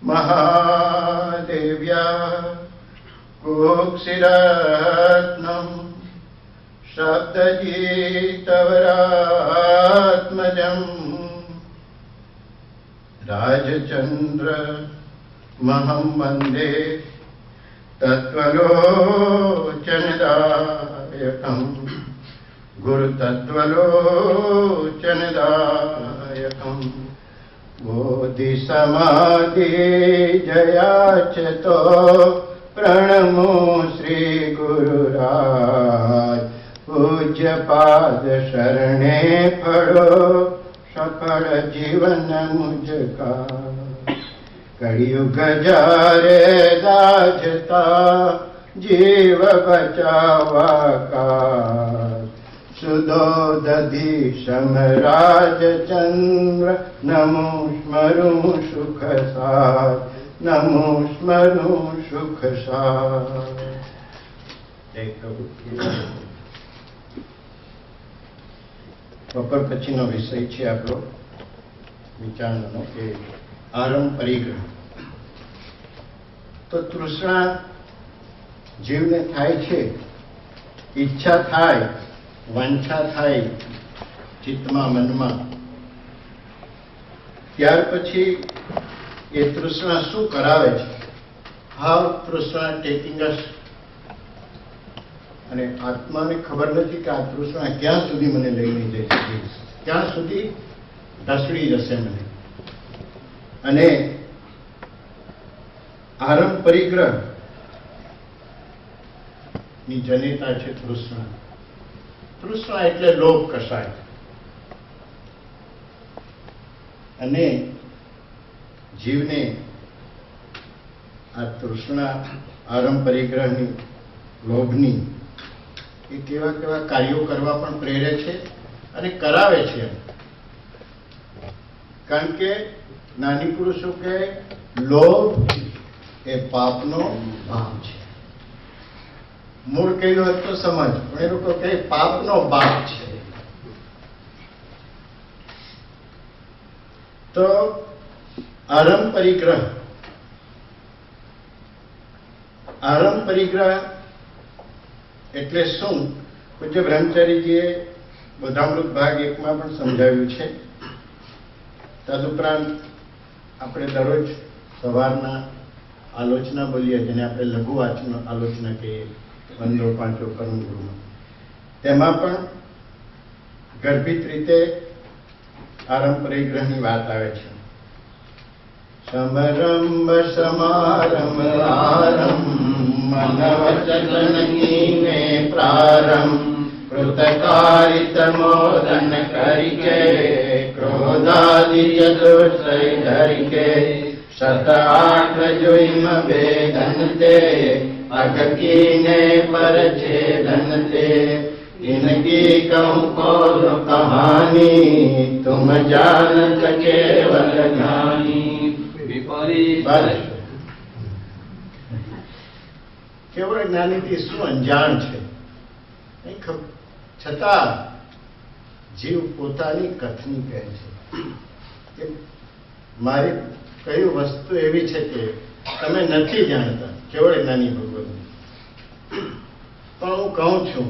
महादेव्या कुक्षिरत्नम् शब्दजीतवरात्मजम् राजचन्द्र महं वन्दे तत्त्वलोचनदायकम् गुरुतत्त्वलोचनदायकम् बोधिसमाधि जयाचतो प्रणमो श्री गुरुराज पूज्य पाद शरणे पड़ो सफल जीवन मुझका कलयुग जारे दाजता जीव बचावा का सुदोदधीशम राजचंद्र नमो स्मरु सुख सार नमो स्मरु सुख सार। બપોર પછીનો વિષય છે આપણો વિચારવાનો કે આરંભ પરિગ્રહ. તો તૃષ્ણા જીવને થાય છે, ઈચ્છા થાય, વાંછા થાય ચિત્તમાં, મનમાં. ત્યાર પછી એ તૃષ્ણા શું કરાવે છે? હાઉ તૃષ્ણા ટેકિંગ અસ. અને આત્માને ખબર નથી કે આ તૃષ્ણા ક્યાં સુધી મને લઈને જઈ શકે, ક્યાં સુધી ઢસડી જશે મને. અને આરંભ પરિગ્રહ ની જનેતા છે તૃષ્ણા. તૃષ્ણા એટલે લોભ કસાય. અને જીવને આ તૃષ્ણા આરંભ પરિગ્રહની, લોભની એ કેવા કેવા કાર્યો કરવા પણ પ્રેરે છે અને કરાવે છે. કારણ કે જ્ઞાની પુરુષો કે લોભ એ પાપનો ભાવ છે. મૂળ કહેલું હોય તો સમજ, પણ એ લોકો કહે પાપનો બાપ છે. તો આરંભ પરિગ્રહ, આરંભ પરિગ્રહ એટલે શું? પૂજ્ય બ્રહ્મચારીજીએ બોધામૃત ભાગ 1 માં પણ સમજાવ્યું છે. તદુપરાંત આપણે દરરોજ સવારના આલોચના બોલીએ, જેને આપણે લઘુ આલોચના કહીએ, બંધો પાંચો કર્મ ગુરુમાં, તેમાં પણ ગર્ભિત રીતે આરંભ પરિગ્રહની વાત આવે છે. સમરંભ સમારંભ આરંભ મનવચનહીને પ્રારંભ કૃતકારિત મોદન કરીકે ક્રોધાદિય દોષય ધરિકે શત આઠ જોઈમ વેદન તે અગકીને પરછેદન તે इनकी कहूँ कौन कहानी तुम जानत केवल ज्ञानी विपरीत. કેવળ જ્ઞાનીથી શું અંજાણ છે નહીં ખબર, છતાં જીવ પોતાની કથની કહે છે કે મારી કઈ વસ્તુ એવી છે કે તમે નથી જાણતા. કેવળ જ્ઞાની ભગવાન પણ હું કહું છું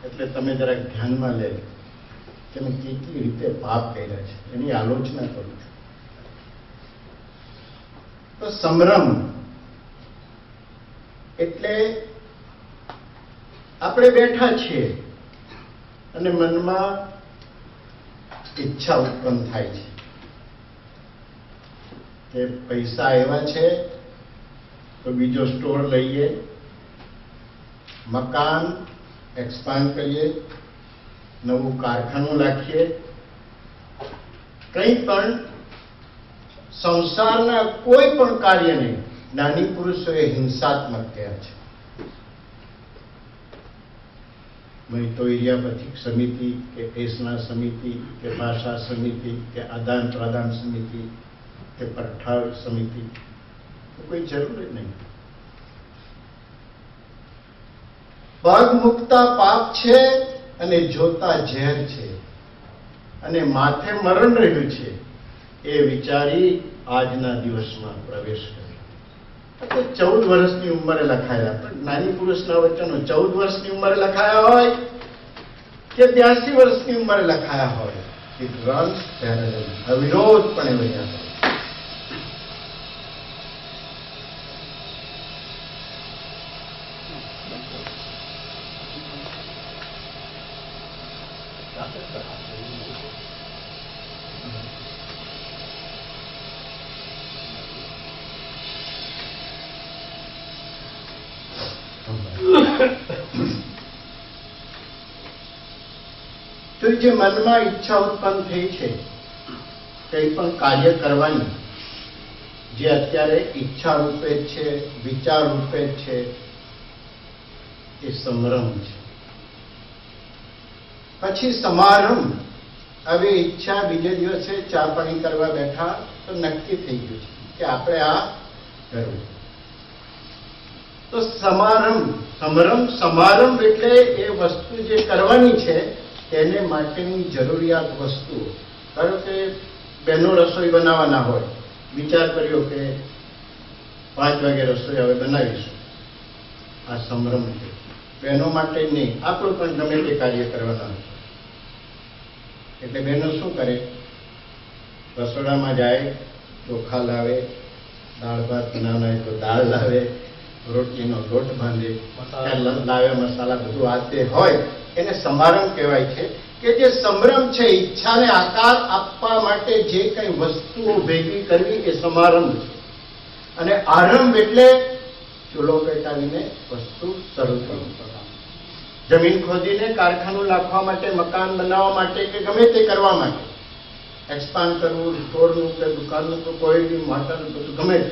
એટલે તમે જરાક ધ્યાનમાં લે કે મેં કેટલી રીતે પાપ કર્યા છે, એની આલોચના કરું છું. તો સંભ્રમ એટલે આપણે બેઠા છીએ અને મનમાં ઈચ્છા ઉત્પન્ન થાય છે કે પૈસા આવ્યા છે તો બીજો સ્ટોર લઈએ, મકાન એક્સપાન્ડ કરીએ, નવું કારખાનું રાખીએ. કંઈ પણ સંસારના કોઈ પણ કાર્યને જ્ઞાની પુરુષોએ હિંસાત્મક કહ્યા છે. તો ઇરિયાપથિક સમિતિ કે એસના સમિતિ કે ભાષા સમિતિ કે આદાન પ્રદાન સમિતિ કે પરઠાવ સમિતિ, કોઈ જરૂર જ નહીં. પગ મુકતા પાપ છે અને જોતા ઝેર છે અને માથે મરણ રહ્યું છે એ વિચારી આજના દિવસમાં પ્રવેશ કર્યો. 14 વર્ષની ઉંમરે લખાયેલા, પણ જ્ઞાની પુરુષના વચનો 14 વર્ષની ઉંમરે લખાયા હોય કે 82 વર્ષની ઉંમરે લખાયા હોય, ઇટ રન્સ પેરેલલ, અવિરોધપણે વહ્યા કરે. તો જે મનમાં ઈચ્છા ઉત્પન્ન થઈ છે કંઈ પણ કાર્ય કરવાની, જે અત્યારે ઈચ્છા રૂપે જ છે, વિચાર રૂપે જ છે, એ સમરમ છે. પછી સમારંભ. હવે ઈચ્છા બીજે દિવસે ચા પાણી કરવા બેઠા તો નક્કી થઈ ગયું છે કે આપણે આ કરવું. તો સમારંભ એટલે એ વસ્તુ જે કરવાની છે તેને માટેની જરૂરિયાત વસ્તુઓ. ધારો કે બહેનો રસોઈ બનાવવાના હોય, વિચાર કર્યો કે 5 વાગે રસોઈ હવે બનાવીશું, આ સંભ્રમ છે. બહેનો માટે નહીં, આપણું પણ ગમે તે કાર્ય કરવાના હોય એટલે બહેનો શું કરે? રસોડામાં જાય, ચોખા લાવે, દાળ ભાત બનાવના હોય તો દાળ લાવે, રોટલીનો લોટ બાંધે, લાવે મસાલા, બધું આ તે હોય, એને સમારંભ કહેવાય છે. કે જે સંભ્રમ છે, ઈચ્છાને આકાર આપવા માટે જે કઈ વસ્તુઓ ભેગી કરવી, એ સમારંભ છે. અને આરંભ એટલે ચૂલો પેટાવીને વસ્તુ શરૂ કરવું. જમીન ખોદીને કારખાનું નાખવા માટે, મકાન બનાવવા માટે કે ગમે તે કરવા માટે, એક્સપાન્ડ કરવું, સ્ટોરનું કે દુકાનનું કે કોઈ બી માટનું, બધું ગમે તે,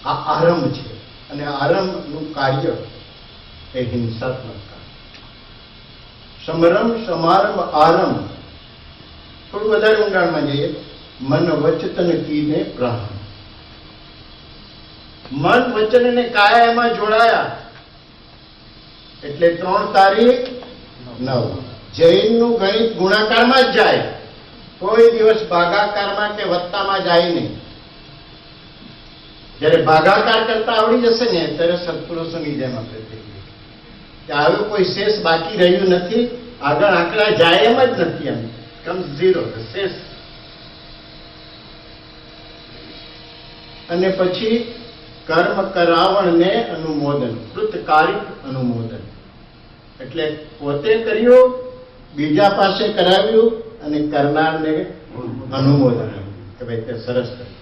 આ આરંભ છે. અને આરંભનું કાર્ય એ હિંસાત્મક કાર્ય. સમરંભ, સમારંભ, આરંભ. થોડું વધારે ઊંડાણમાં જઈએ. મન વચન કીને પ્રાણ. મન, વચન અને કાયા એમાં જોડાયા એટલે 3 તારીખ 9. જૈનનું ગણિત ગુણાકારમાં જ જાય, કોઈ દિવસ ભાગાકારમાં કે વત્તામાં જાય નહીં. જયારે ભાગાકાર કરતા આવડી જશે ને ત્યારે સત્પુરુષોની જેમ આપણે થઈ ગયું. આવ્યું કોઈ શેષ બાકી રહ્યું નથી, આગળ આંકડા જાય એમ જ નથી. એમ કમ્સ 0, શેષ. અને પછી કર્મ કરાવણને અનુમોદન, કૃતકારિક અનુમોદન. એટલે પોતે કર્યું, બીજા પાસે કરાવ્યું અને કરનારને અનુમોદન કે ભાઈ તે સરસ કર્યું.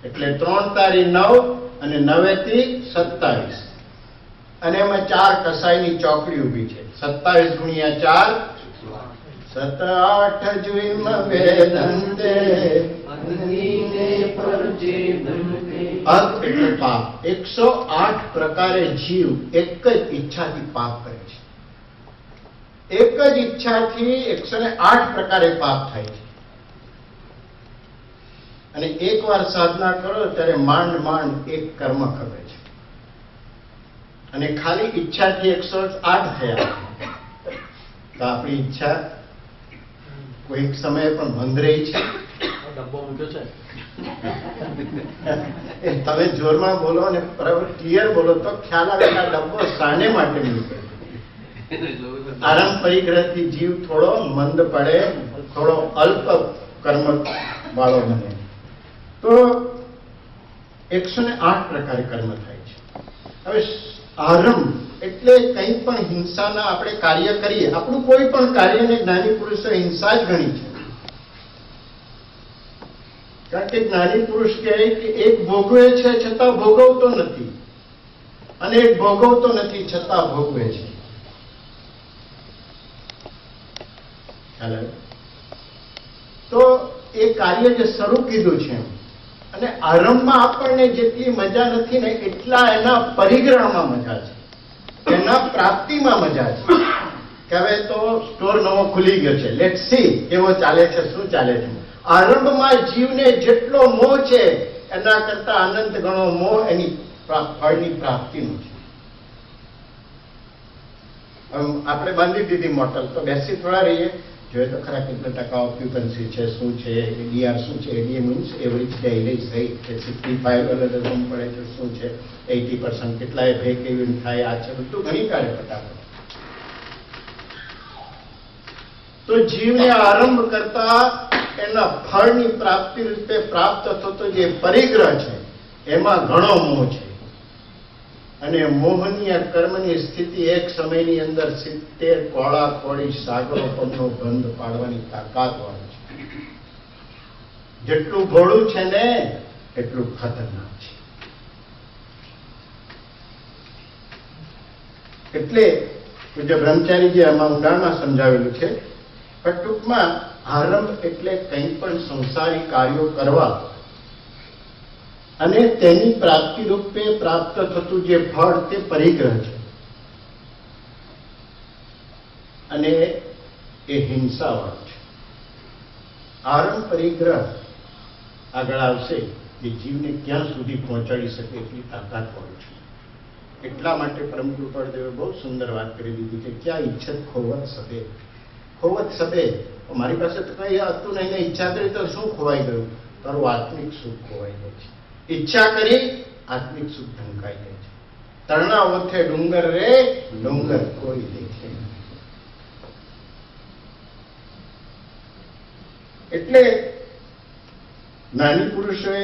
એટલે 3 તારીખ 9 અને 9 થી 27. અને એમાં 4 કસાઈની ચોકડી ઉભી છે. 27 ગુણ્યા 4 7 8 જુઈમ વેદંતે અર્થ એટલે પાપ. 108 પ્રકારે જીવ એક જ ઈચ્છાથી પાપ કરે છે. એક જ ઈચ્છાથી 108 પ્રકારે પાપ થાય છે. અને એકવાર સાધના કરો ત્યારે માંડ એક કર્મ ખબર છે. અને ખાલી ઈચ્છાથી 108 થયા. તો આપણી ઈચ્છા કોઈક સમયે પણ બંધ રહી છે. ડબ્બો મૂક્યો છે. તમે જોરમાં બોલો અને બરાબર ક્લિયર બોલો તો ખ્યાલ આવે કે આ ડબ્બો શાને માટે મૂક્યો. આરામ પરિગ્રહથી જીવ થોડો મંદ પડે, થોડો અલ્પ કર્મ વાળો બને. તો 108 પ્રકારે કર્મ થાય છે. હવે આરંભ એટલે કંઈ પણ હિંસાના આપણે કાર્ય કરીએ, આપણું કોઈ પણ કાર્યને જ્ઞાની પુરુષો હિંસા જ ગણી છે. કારણ કે જ્ઞાની પુરુષ કહે કે એક ભોગવે છે છતાં ભોગવતો નથી, અને એક ભોગવતો નથી છતાં ભોગવે છે. તો એ કાર્ય જે શરૂ કીધું છે, અને આરંભમાં આપણને જેટલી મજા નથી ને એટલા એના પરિગ્રહમાં મજા છે, એના પ્રાપ્તિમાં મજા છે. કે હવે તો સ્ટોર નવો ખુલી ગયો છે, લેટ્સ સી કેવો ચાલે છે, શું ચાલે છે. આરંભમાં જીવને જેટલો મોહ છે એના કરતા અનંત ગણો મોહ એની ફળની પ્રાપ્તિનો છે. આપણે બાંધી દીધી મોટલ, તો બેસી થોડા રહીએ. જોઈએ તો ખરા કેટલા ટકા ઓક્યુપન્સી છે, શું છે, એડીઆર શું છે. એડીએ મીન્સ એવરેજ ડેઇલી સહિત કે 65 રૂમ પડે છે, શું છે, 80% કેટલાય બ્રેક ઇવન થાય, આ છે બધું ઘણી કાઢે ફટાફટ. તો જીવને આરંભ કરતા એના ફળની પ્રાપ્તિ રૂપે પ્રાપ્ત થતો જે પરિગ્રહ છે એમાં ઘણો મોહ છે. અને મોહની આ કર્મની સ્થિતિ એક સમયની અંદર 70 કોળા કોળી સાગરો પગનો બંધ પાડવાની તાકાત વાળું છે. જેટલું ઘોડું છે ને એટલું ખતરનાક છે. એટલે પૂજ્ય બ્રહ્મચારીજી આમાં ઊંડાણમાં સમજાવેલું છે. પણ ટૂંકમાં આરંભ એટલે કંઈ પણ સંસારી કાર્યો કરવા અને તેની પ્રાપ્તિ રૂપે પ્રાપ્ત થતું જે ફળ તે પરિગ્રહ છે. અને એ હિંસાવાળું છે. આરંભ પરિગ્રહ આગળ આવશે કે જીવને ક્યાં સુધી પહોંચાડી શકે એટલી તાકાતવાળું છે. એટલા માટે પરમ કૃપાળદેવે બહુ સુંદર વાત કરી દીધી કે ક્યાં ઈચ્છત ખોવત સબે. ખોવત સબે, મારી પાસે તો કઈ હતું નહીં ને ઈચ્છા કરી તો શું ખોવાઈ ગયું? તારું આત્મિક સુખ ખોવાઈ જાય છે. ઈચ્છા કરી આત્મિક સુખ ઢંકાઈ જાય છે. તરણા ઓથે ડુંગર રે ડુંગર કોઈ દેખે. એટલે જ્ઞાની પુરુષોએ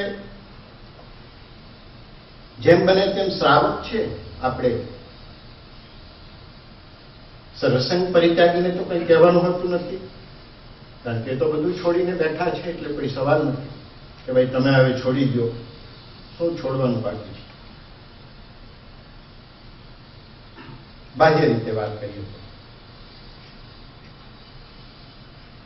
જેમ બને તેમ શ્રાવક છે. આપણે સરસંગ પરિત્યાગીને તો કંઈ કહેવાનું હોતું નથી, કારણ કે તો બધું છોડીને બેઠા છે. એટલે કોઈ સવાલ નથી કે ભાઈ તમે હવે છોડી દો. શું છોડવાનું બાકી છે? બાહ્ય રીતે વાત કરીએ તો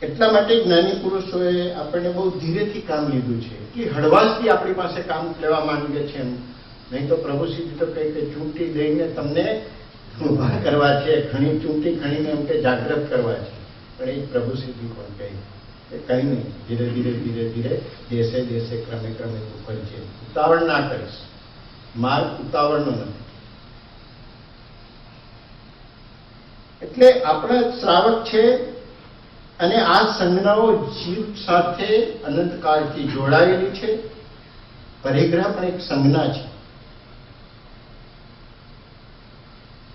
એટલા માટે જ્ઞાની પુરુષોએ આપણને બહુ ધીરેથી કામ લીધું છે. કે હળવાશથી આપણી પાસે કામ લેવા માંગે છે એમ નહીં. તો પ્રભુ સીધી તો કઈ કે ચૂંટી દઈને તમને ઉભા કરવા છે, ઘણી ચૂંટી ખણીને એમ કે જાગૃત કરવા છે. પણ એ પ્રભુ સીધી કોણ કહે કઈ નહીં. ધીરે ધીરે ધીરે ધીરે દેશે દેશે ક્રમે ક્રમે તું કરજે. ઉતાવળ ના કરીશ. માર્ગ ઉતાવળનો નથી. એટલે આપણા શ્રાવક છે અને આ સંજ્ઞાઓ જીવ સાથે અનંતકાળથી જોડાયેલી છે. પરિગ્રહ પણ એક સંજ્ઞા છે.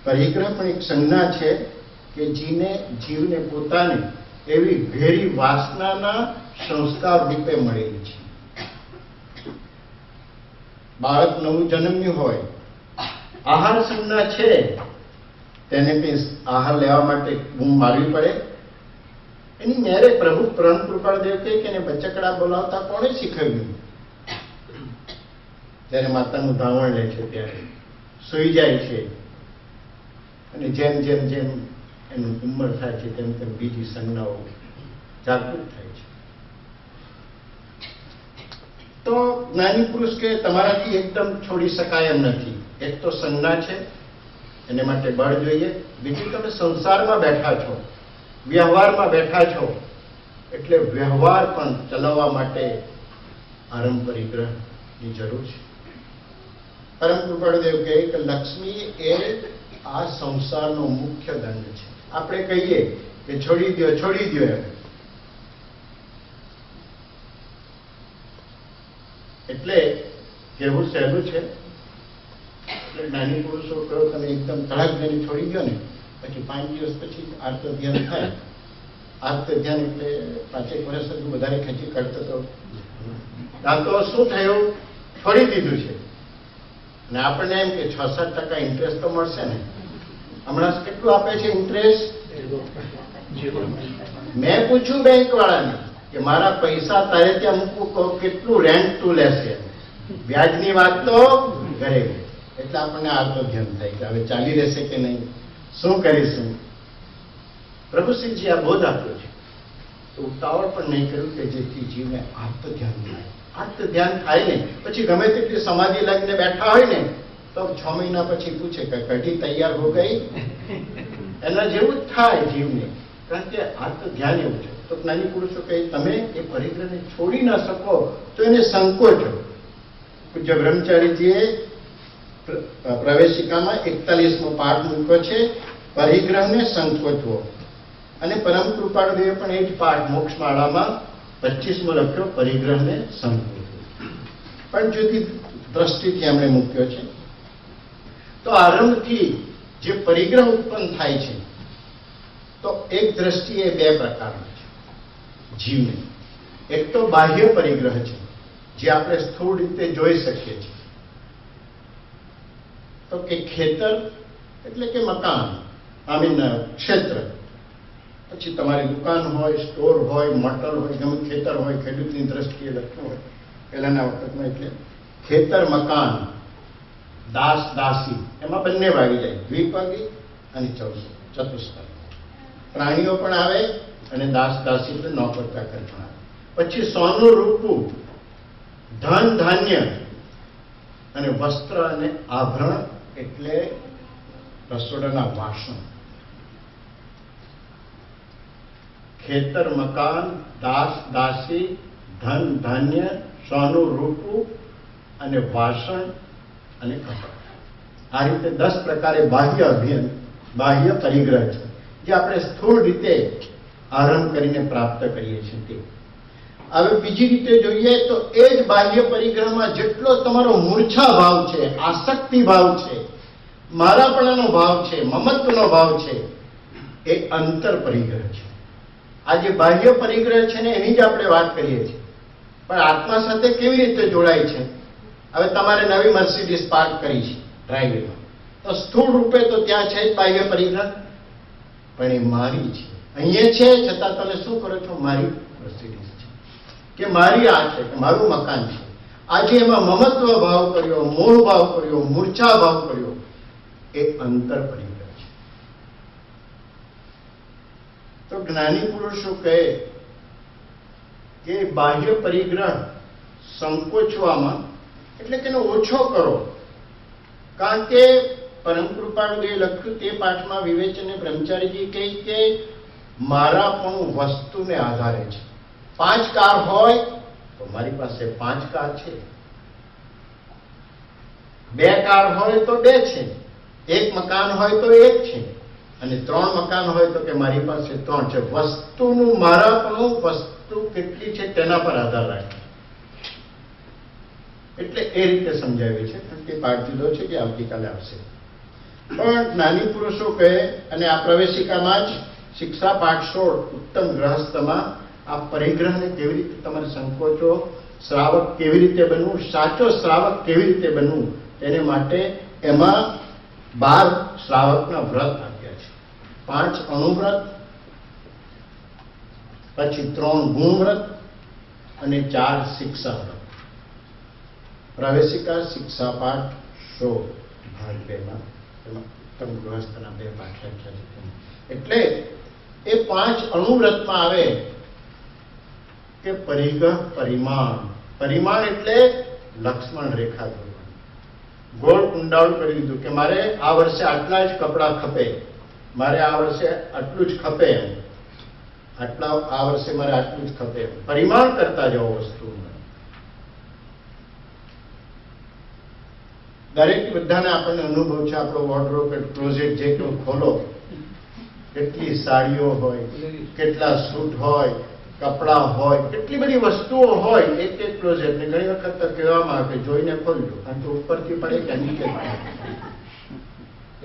પરિગ્રહ પણ એક સંજ્ઞા છે કે જીવને પોતાને એવી ભેરી વાસનાના સંસ્કાર રૂપે મળેલી છે. બાળક નવું જન્મ્યું હોય, આહાર સંજ્ઞા છે, તેને કંઈ આહાર લેવા માટે બૂમ મારવી પડે? એની મેરે પ્રભુ પરમ કૃપાળદેવ કહે કે એને બચકડા બોલાવતા કોણે શીખવ્યું? જ્યારે માતાનું ધાવણ લે છે ત્યારે સૂઈ જાય છે અને જેમ જેમ જેમ એનું ઉંમર થાય છે તેમ તેમ બીજી સંજ્ઞાઓ જાગૃત થાય છે. તો જ્ઞાની પુરુષ કે તમારાથી એકદમ છોડી શકાય એમ નથી. એક તો સંજ્ઞા છે, એને માટે બળ જોઈએ. બીજું તમે સંસારમાં બેઠા છો, વ્યવહારમાં બેઠા છો, એટલે વ્યવહાર પણ ચલાવવા માટે આરંભ પરિગ્રહની જરૂર છે. પરમ કૃપાળદેવ કહે કે લક્ષ્મી એ આ સંસારનો મુખ્ય દંડ છે. આપણે કહીએ કે છોડી દો છોડી દો એમ, એટલે કેવું સહેલું છે. એટલે જ્ઞાની પુરુષો કહો તમે એકદમ તળાક જઈને છોડી દો ને, પછી 5 દિવસ પછી આર્ત ધ્યાન થાય. આર્ત ધ્યાન એટલે 5 વર્ષ હજુ વધારે ખેંચી કરતો હતો. આ તો શું થયું? છોડી દીધું છે. અને આપણને એમ કે 6-7% ઇન્ટરેસ્ટ તો મળશે ને. હમણાં કેટલું આપે છે ઇન્ટરેસ્ટ? મેં પૂછ્યું બેંક વાળાને કે મારા પૈસા તારે ત્યાં મૂકવું તો કેટલું રેન્ટ તું લેશે? વ્યાજની વાત તો ઘરે ગઈ. એટલે આપણને આત્મ ધ્યાન થાય કે હવે ચાલી રહેશે કે નહીં, શું કરીશું. પ્રભુશ્રીજી આ બોધ આપ્યો છે. તો ઉતાવળ પણ નહીં કર્યું કે જેથી જીવને આત્મ ધ્યાન થાય. આત્મ ધ્યાન થાય ને પછી ગમે તેટલી સમાધિ લઈને બેઠા હોય ને તો 6 મહિના પછી પૂછે કે કઢી તૈયાર હો ગઈ. એના જેવું જ થાય જીવને, કારણ કે આત્મ ધ્યાન એવું છે. તો જ્ઞાની પુરુષો કહે તમે એ પરિગ્રહને છોડી ના શકો તો એને સંકોચો. પૂજ્ય બ્રહ્મચારીજીએ પ્રવેશિકામાં 41મો પાઠ મૂક્યો છે, પરિગ્રહને સંકોચવો. અને પરમ કૃપાળુદેવે પણ એ જ પાઠ મોક્ષમાળામાં 25મો લખ્યો, પરિગ્રહને સંકોચો. પણ જુદી દ્રષ્ટિથી એમણે મૂક્યો છે. તો આરંભથી જે પરિગ્રહ ઉત્પન્ન થાય છે, તો એક દ્રષ્ટિએ બે પ્રકારનો છે જીવને. એક તો બાહ્ય પરિગ્રહ છે, જે આપણે સ્થૂળ રીતે જોઈ શકીએ છીએ. તો કે ખેતર એટલે કે મકાન, ક્ષેત્ર, પછી તમારી દુકાન હોય, સ્ટોર હોય, મોટર હોય, ગમે ખેતર હોય, ખેડૂતની દ્રષ્ટિએ લખ્યું હોય પહેલાના વખતમાં. એટલે ખેતર, મકાન, દાસ, દાસી, એમાં બંને વાગી જાય, દ્વિપદી અને ચતુષ્પદી. પ્રાણીઓ પણ આવે અને દાસ, દાસી એટલે નોકર ચાકર પણ આવે. પછી સોનું, રૂપું, ધન, ધાન્ય અને વસ્ત્ર અને આભરણ એટલે રસોડાના વાસણ. ખેતર, મકાન, દાસ, દાસી, ધન, ધાન્ય, સોનું, રૂપું અને વાસણ અને કપડાં. આ રીતે 10 પ્રકારે બાહ્ય પરિગ્રહ છે, જે આપણે સ્થૂળ રીતે આરંભ કરીને પ્રાપ્ત કરીએ છીએ તે. હવે બીજી રીતે જોઈએ તો એ જ બાહ્ય પરિગ્રહમાં જેટલો તમારો મૂર્છા ભાવ છે, આસક્તિ ભાવ છે, મારાપણાનો ભાવ છે, મમત્વનો ભાવ છે, એ અંતર પરિગ્રહ છે. આ જે બાહ્ય પરિગ્રહ છે ને, એની જ આપણે વાત કરીએ છીએ. પણ આત્મા સાથે કેવી રીતે જોડાય છે? હવે તમારે નવી મર્સિડીઝ પાર્ક કરી છે ડ્રાઈવેમાં, તો સ્થૂળ રૂપે તો ત્યાં છે જ બાહ્ય પરિગ્રહ, પણ એ મારી છે, અહીંયા છે, છતાં તમે શું કરો છો? મારી મર્સિડીઝ છે, કે મારી આ છે, કે મારું મકાન છે. આજે એમાં મમત્વ ભાવ કર્યો, મોહ ભાવ કર્યો, મૂર્છા ભાવ કર્યો, એ અંતર પરિગ્રહ છે. તો જ્ઞાની પુરુષો કહે કે બાહ્ય પરિગ્રહ સંકોચવામાં એટલે કે એનો ઓછો કરો. કારણ કે પરમ કૃપાળુદેવે લખ્યું તે પાઠમાં વિવેચન બ્રહ્મચારીજી કહે કે મારાપણું વસ્તુને આધારે છે. 5 કાર હોય તો મારી પાસે 5 કાર છે, 2 કાર હોય તો 2 છે, 1 મકાન હોય તો 1 છે, અને 3 મકાન હોય તો કે મારી પાસે 3 છે. વસ્તુનું મારાપણું વસ્તુ કેટલી છે તેના પર આધાર રાખે. એટલે એ રીતે સમજાવ્યું છે. પણ તે પાઠ જુદો છે, કે આવતીકાલે આવશે. પણ જ્ઞાની પુરુષો કહે, અને આ પ્રવેશિકામાં જ શિક્ષા પાઠ 16 ઉત્તમ ગ્રહસ્થમાં આ પરિગ્રહને કેવી રીતે તમારે સંકોચો, શ્રાવક કેવી રીતે બનવું, સાચો શ્રાવક કેવી રીતે બનવું, તેને માટે એમાં 12 શ્રાવકના વ્રત આપ્યા છે. 5 અણુવ્રત, પછી 3 ગુણ વ્રત અને 4 શિક્ષા વ્રત. પ્રવેશિકા શિક્ષા પાઠ 16 ભાગ 2માં ઉત્તમ ગૃહસ્થના 2 પાઠ રાખ્યા છે. એટલે એ 5 અણુવ્રતમાં આવે કે પરિગ્રહ, પરિમાણ એટલે લક્ષ્મણ રેખા દોરવાની. ગોળ કુંડાળું કરી દીધું કે મારે આ વર્ષે આટલા જ કપડાં ખપે, મારે આ વર્ષે આટલું જ ખપે, આ વર્ષે મારે આટલું જ ખપે. પરિમાણ કરતા જાઓ વસ્તુનું. દરેક બધાને આપણને અનુભવ છે. આપણો વોર્ડરોબ કે ક્લોઝેટ જે કે ખોલો, કેટલી સાડીઓ હોય, કેટલા સૂટ હોય, કપડાં હોય, કેટલી બધી વસ્તુઓ હોય એક ક્લોઝેટ ને. ઘણી વખત તો કહેવામાં આવે કે જોઈને ખોલજો, કારણ કે ઉપરથી પડે કે નીચે પડે.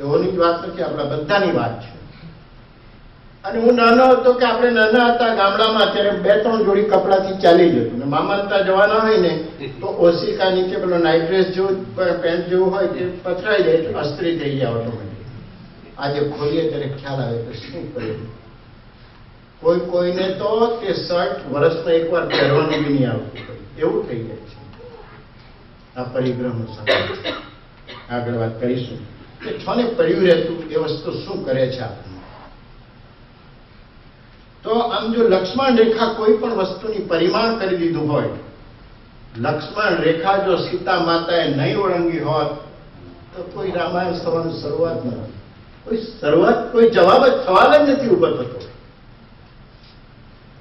એવોની જ વાત નથી, આપણા બધાની વાત છે. અને હું નાનો હતો કે આપણે નાના હતા ગામડામાં, ત્યારે 2-3 જોડી કપડાથી ચાલી જતું. ને મામાનતા જવાના હોય ને તો ઓશિકા નીચે પેલો નાઇટ ડ્રેસ જેવું, પેન્ટ જેવું હોય તે પથરાઈ જાય એટલે અસ્ત્રી થઈ જાય ઓટોમેટિક. આજે ખોલીએ ત્યારે ખ્યાલ આવે કે શું કર્યું. કોઈને તો તે શર્ટ વર્ષમાં એકવાર પહેરવાનું બી નહીં આવતું, એવું થઈ જાય છે. આ પરિગ્રહનું સંકેત આગળ વાત કરીશું કે છોને પડ્યું રહેતું એ વસ્તુ શું કરે છે આપણને. તો આમ જો લક્ષ્મણ રેખા કોઈ પણ વસ્તુની પરિમાણ કરી દીધું હોય, લક્ષ્મણ રેખા જો સીતા માતાએ નહીં ઓળંગી હોત તો કોઈ રામાયણ થવાની શરૂઆત ન હતી. કોઈ જવાબ જ, સવાલ જ નથી ઉભો થતો.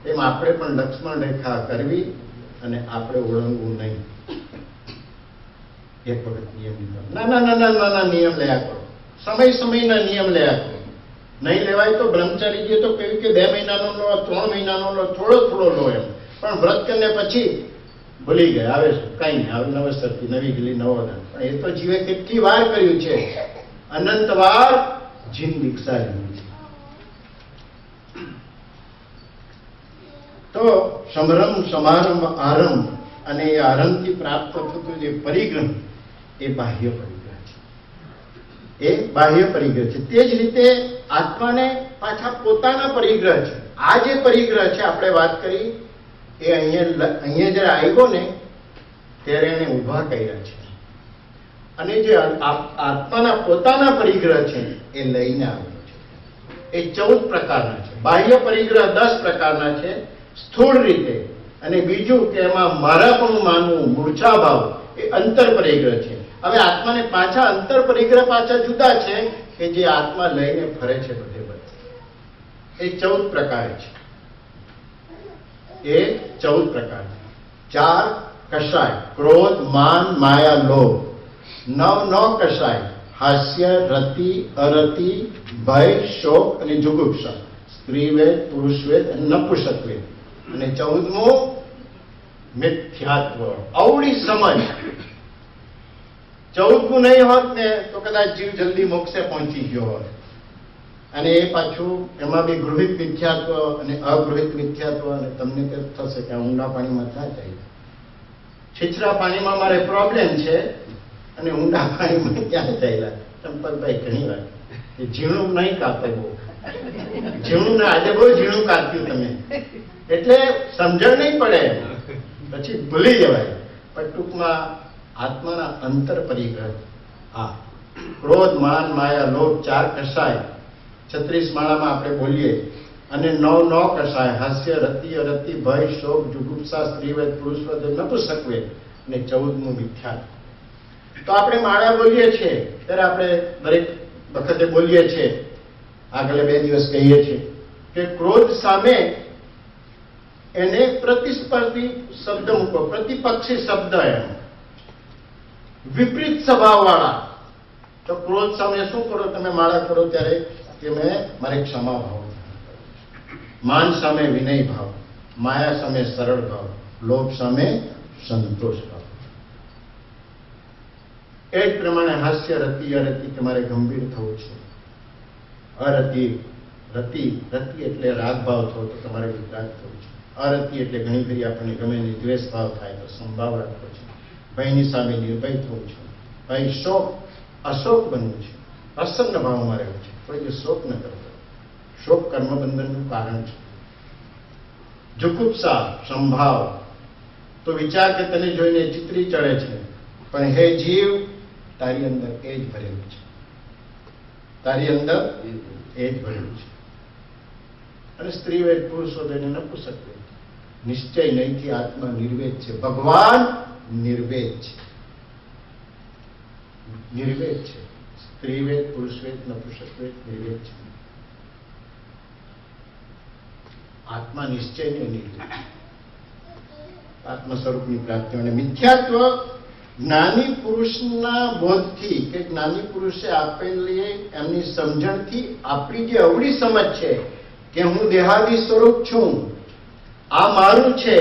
એમ આપણે પણ લક્ષ્મણ રેખા કરવી અને આપણે ઓળંગવું નહીં. એક વખત નિયમ લીધો, નાના નિયમ લયા કરો, સમયના નિયમ લયા કરો. નહીં લેવાય તો બ્રહ્મચારી તો કહ્યું કે 2 મહિનાનો લો, 3 મહિનાનો લો, થોડો થોડો લો એમ. પણ વ્રત કરીને પછી ભૂલી ગયા, આવે શું કઈ નહીં, આવે નવસરથી નવી ગયેલી નવો દાન. પણ એ તો જીવે કેટલી વાર કર્યું છે, અનંત વાર જીન દીક્ષા લીધી છે. તો સમરંભ સમારંભ આરંભ, અને એ આરંભથી પ્રાપ્ત થતું જે પરિગ્રહ એ બાહ્ય પરિગ્રહ છે. એ બાહ્ય પરિગ્રહ છે. તે જ રીતે આત્માને પાછા પોતાના પરિગ્રહ છે. આ જે પરિગ્રહ છે આપણે વાત કરી એ અહીંયા જયારે આવ્યો ને ત્યારે એને ઉભા કર્યા છે. અને જે આત્માના પોતાના પરિગ્રહ છે એ લઈને આવ્યો છે. એ 14 પ્રકારના છે. બાહ્ય પરિગ્રહ 10 પ્રકારના છે સ્થૂળ રીતે, અને બીજું કે એમાં મારાપણું માનવું, મૂર્છાભાવ, એ અંતર પરિગ્રહ છે. હવે આત્માને પાછા અંતર પરિગ્રહ પાછા જુદા છે કે જે આત્મા લઈને ફરે છે બધે બધે. એ 14 પ્રકાર છે. એ 14 પ્રકાર. 4 કષાય: ક્રોધ, માન, માયા, લોભ. 9 કષાય: હાસ્ય, રતિ, અરતિ, ભય, શોક અને જુગુપ્સા. સ્ત્રીવેદ, પુરુષવેદ અને નપુંસકવેદ. અને 14મું મિથ્યાત્વ, અવળી સમજ. 14મું નહીં હોત ને તો કદાચ જીવ જલ્દી મોક્ષે પહોંચી ગયો હોત. અને એ પાછું એમાં બી ગૃહિત મિથ્યાત્વ અને અગૃહિત મિથ્યાત્વ. અને તમને તે થશે કે ઊંડા પાણીમાં ના જાય. છીછરા પાણીમાં મારે પ્રોબ્લેમ છે અને ઊંડા પાણીમાં ક્યાં ચાલ્યા. ચંપકભાઈ ઘણી વાર એ ઝીણું નહીં કાપે, બહુ ઝીણું ના, આજે બહુ ઝીણું કાપ્યું તમે, એટલે સમજણ નહીં પડે, પછી ભૂલી જવાય. પણ ટૂંકમાં આત્માના અંતર પરિગ્રહ આ ક્રોધ, માન, માયા, લોભ 4 કષાય 36 માળામાં આપણે બોલીએ. અને 9 કષાય: હાસ્ય, રતિ, અરતિ, ભય, શોક, જુગુપ્સા, સ્ત્રીવેદ, પુરુષવેદ, નપુંસકવેદ. અને 14મું મિથ્યાત્વ. તો આપણે માળા બોલીએ છીએ ત્યારે આપણે દરેક વખતે બોલીએ છીએ, આગળ 2 દિવસ કહીએ છીએ કે ક્રોધ સામે એને પ્રતિસ્પર્ધી શબ્દ મૂકો, પ્રતિપક્ષી શબ્દ, એમ વિપરીત સ્વભાવ વાળા. તો ક્રોધ સામે શું કરો તમે માળા કરો ત્યારે કે મારે ક્ષમા ભાવ. માન સામે વિનય ભાવ, માયા સામે સરળ ભાવ, લોભ સામે સંતોષ ભાવ. એ જ પ્રમાણે હાસ્ય, રતિ, અરતિ કે મારે ગંભીર થવું છે. અરતિ, રતિ એટલે રાગ ભાવ થવો, તો તમારે વિતરાગ થવું છે. અરતિ એટલે ઘણી ફરી આપણને ગમે નહીં દ્વેષ ભાવ થાય તો સંભાવ રાખવો છે. ભયની સામે નિર્ભય થવું છે. ભય શોક, અશોક બનવું છે. પ્રસન્ન ભાવમાં રહેવું છે, કોઈ જે શોક ન કરવો. શોક કર્મબંધનનું કારણ છે. જુગુપ્સા, સંભાવ, તો વિચાર કે તને જોઈને ચિત્રી ચડે છે, પણ હે જીવ તારી અંદર એ જ ભરેલું છે. તારી અંદર એ જ ભરેલું છે. અને સ્ત્રીવેદ, પુરુષવેદ અને નપુંસકવેદ. નિશ્ચય નહીંથી આત્મા નિર્વેદ છે. ભગવાન નિર્વેદ છે. નિર્વેદ છે. સ્ત્રીવેદ, પુરુષવેદ, નપુંસકવેદ નિર્વેદ છે. આત્મા નિશ્ચય ને નિર્વેદ. આત્મ સ્વરૂપની પ્રાપ્તિ. અને મિથ્યાત્વ જ્ઞાની પુરુષના બોધથી કે જ્ઞાની પુરુષે આપેલી એમની સમજણથી આપણી જે અવળી સમજ છે કે હું દેહાદી સ્વરૂપ છું, આ મારું છે,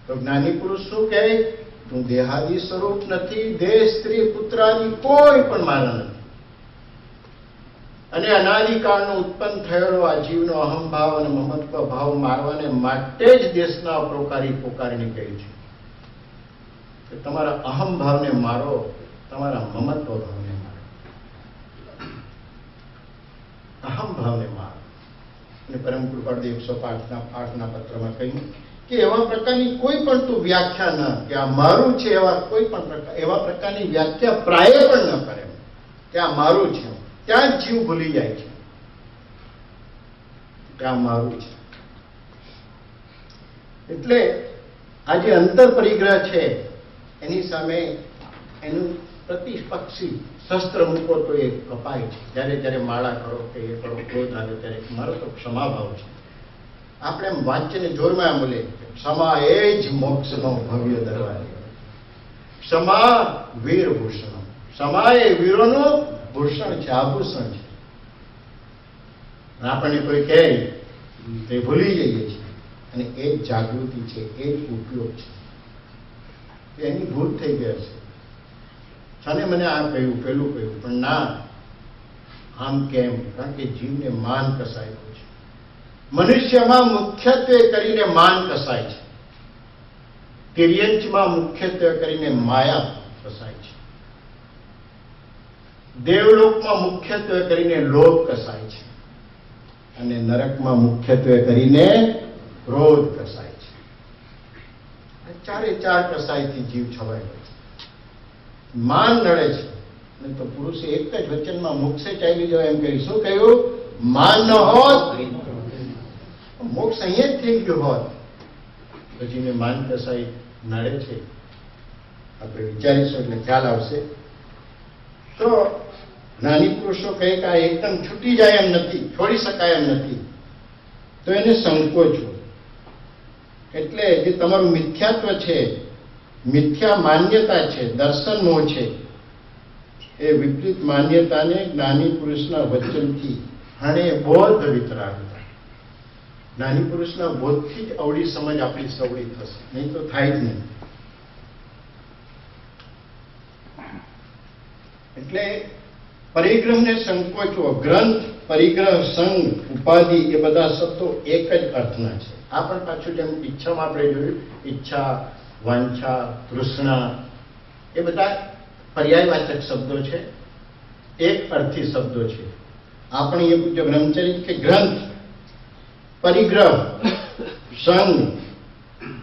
તો જ્ઞાની પુરુષ શું કહે? હું દેહાદી સ્વરૂપ નથી, દેહ, સ્ત્રી, પુત્રાદી કોઈ પણ મારા નથી. અને અનાદિકાળનો ઉત્પન્ન થયેલો આ જીવનો અહંભાવ અને મમત્વ ભાવ મારવાને માટે જ દેશના પોકારીને કહ્યું છે કે તમારા અહંભાવને મારો, તમારા મમત્વ ભાવને મારો. અહંભાવને મારો. અને પરમ કૃપાળુ 108ના પત્રમાં કહ્યું કે એવા પ્રકારની કોઈ પણ તું વ્યાખ્યા ન, કે આ મારું છે એવા કોઈ પણ પ્રકાર, એવા પ્રકારની વ્યાખ્યા પ્રાય પણ ન કરે કે આ મારું છે. ત્યાં જ જીવ ભૂલી જાય છે કે આ મારું છે. એટલે આ જે અંતર પરિગ્રહ છે એની સામે એનું પ્રતિપક્ષી શસ્ત્ર મૂકો તો એ કપાય છે. જ્યારે માળા કરો કે એ કરો, ક્રોધ આવે ત્યારે મારો તો ક્ષમાભાવ છે. આપણે એમ વાંચીને જોરમાં બોલે ક્ષમા એ જ મોક્ષનો ભવ્ય દરવાજો. ક્ષમા વીરભૂષણ. ક્ષમા એ વીરોનું ભૂષણ છે, આભૂષણ છે. આપણને કોઈ કહે તો એ ભૂલી જઈએ છીએ. અને એ જ જાગૃતિ છે, એ જ ઉપયોગ છે. એની ભૂલ થઈ ગયા છે. છાને મને આ કહ્યું, પેલું કહ્યું, પણ ના, આમ કેમ? કારણ કે જીવને માન કસાયેલું છે. મનુષ્યમાં મુખ્યત્વે કરીને માન કસાય છે. તિર્યંચમાં મુખ્યત્વે કરીને માયા કસાય છે. દેવલોકમાં મુખ્યત્વે કરીને લોભ કસાય છે. અને નરકમાં મુખ્યત્વે કરીને ક્રોધ કસાય છે. આ ચારે ચાર કસાયથી જીવ છવાયેલો છે. માન નડે છે. નહીં તો પુરુષે એક જ વચનમાં મોક્ષે ચાલી જાવ એમ કહ્યું. શું કહ્યું? માન ન હોત, મોક્ષ અહીંયા જ થઈ ગયો હોત. પછીને માન કસાઈ નડે છે. આપણે વિચારીશું એટલે ખ્યાલ આવશે. તો જ્ઞાની પુરુષો કહે કે આ એકદમ છૂટી જાય એમ નથી, છોડી શકાય એમ નથી. તો એને સંકોચો. એટલે જે તમારું મિથ્યાત્વ છે, મિથ્યા માન્યતા છે, દર્શન મોહ છે, એ વિપરીત માન્યતાને જ્ઞાની પુરુષના વચનથી હણે બોધ વિતરાગતા. જ્ઞાની પુરુષના બોધથી જ અવળી સમજ આપણી સવળી થશે, નહીં તો થાય જ નહીં. એટલે પરિગ્રહને સંકોચવો, ગ્રંથ, પરિગ્રહ, સંઘ, ઉપાધિ એ બધા શબ્દો એક જ અર્થના છે. આ પણ પાછું જેમ ઈચ્છામાં આપણે જોયું, ઈચ્છા, વાંછા, તૃષ્ણા એ બધા પર્યાયવાચક શબ્દો છે, એક અર્થી શબ્દો છે. આપણે એ પૂજ્ય બ્રહ્મચરિત કે ગ્રંથ, પરિગ્રહ, સંઘ,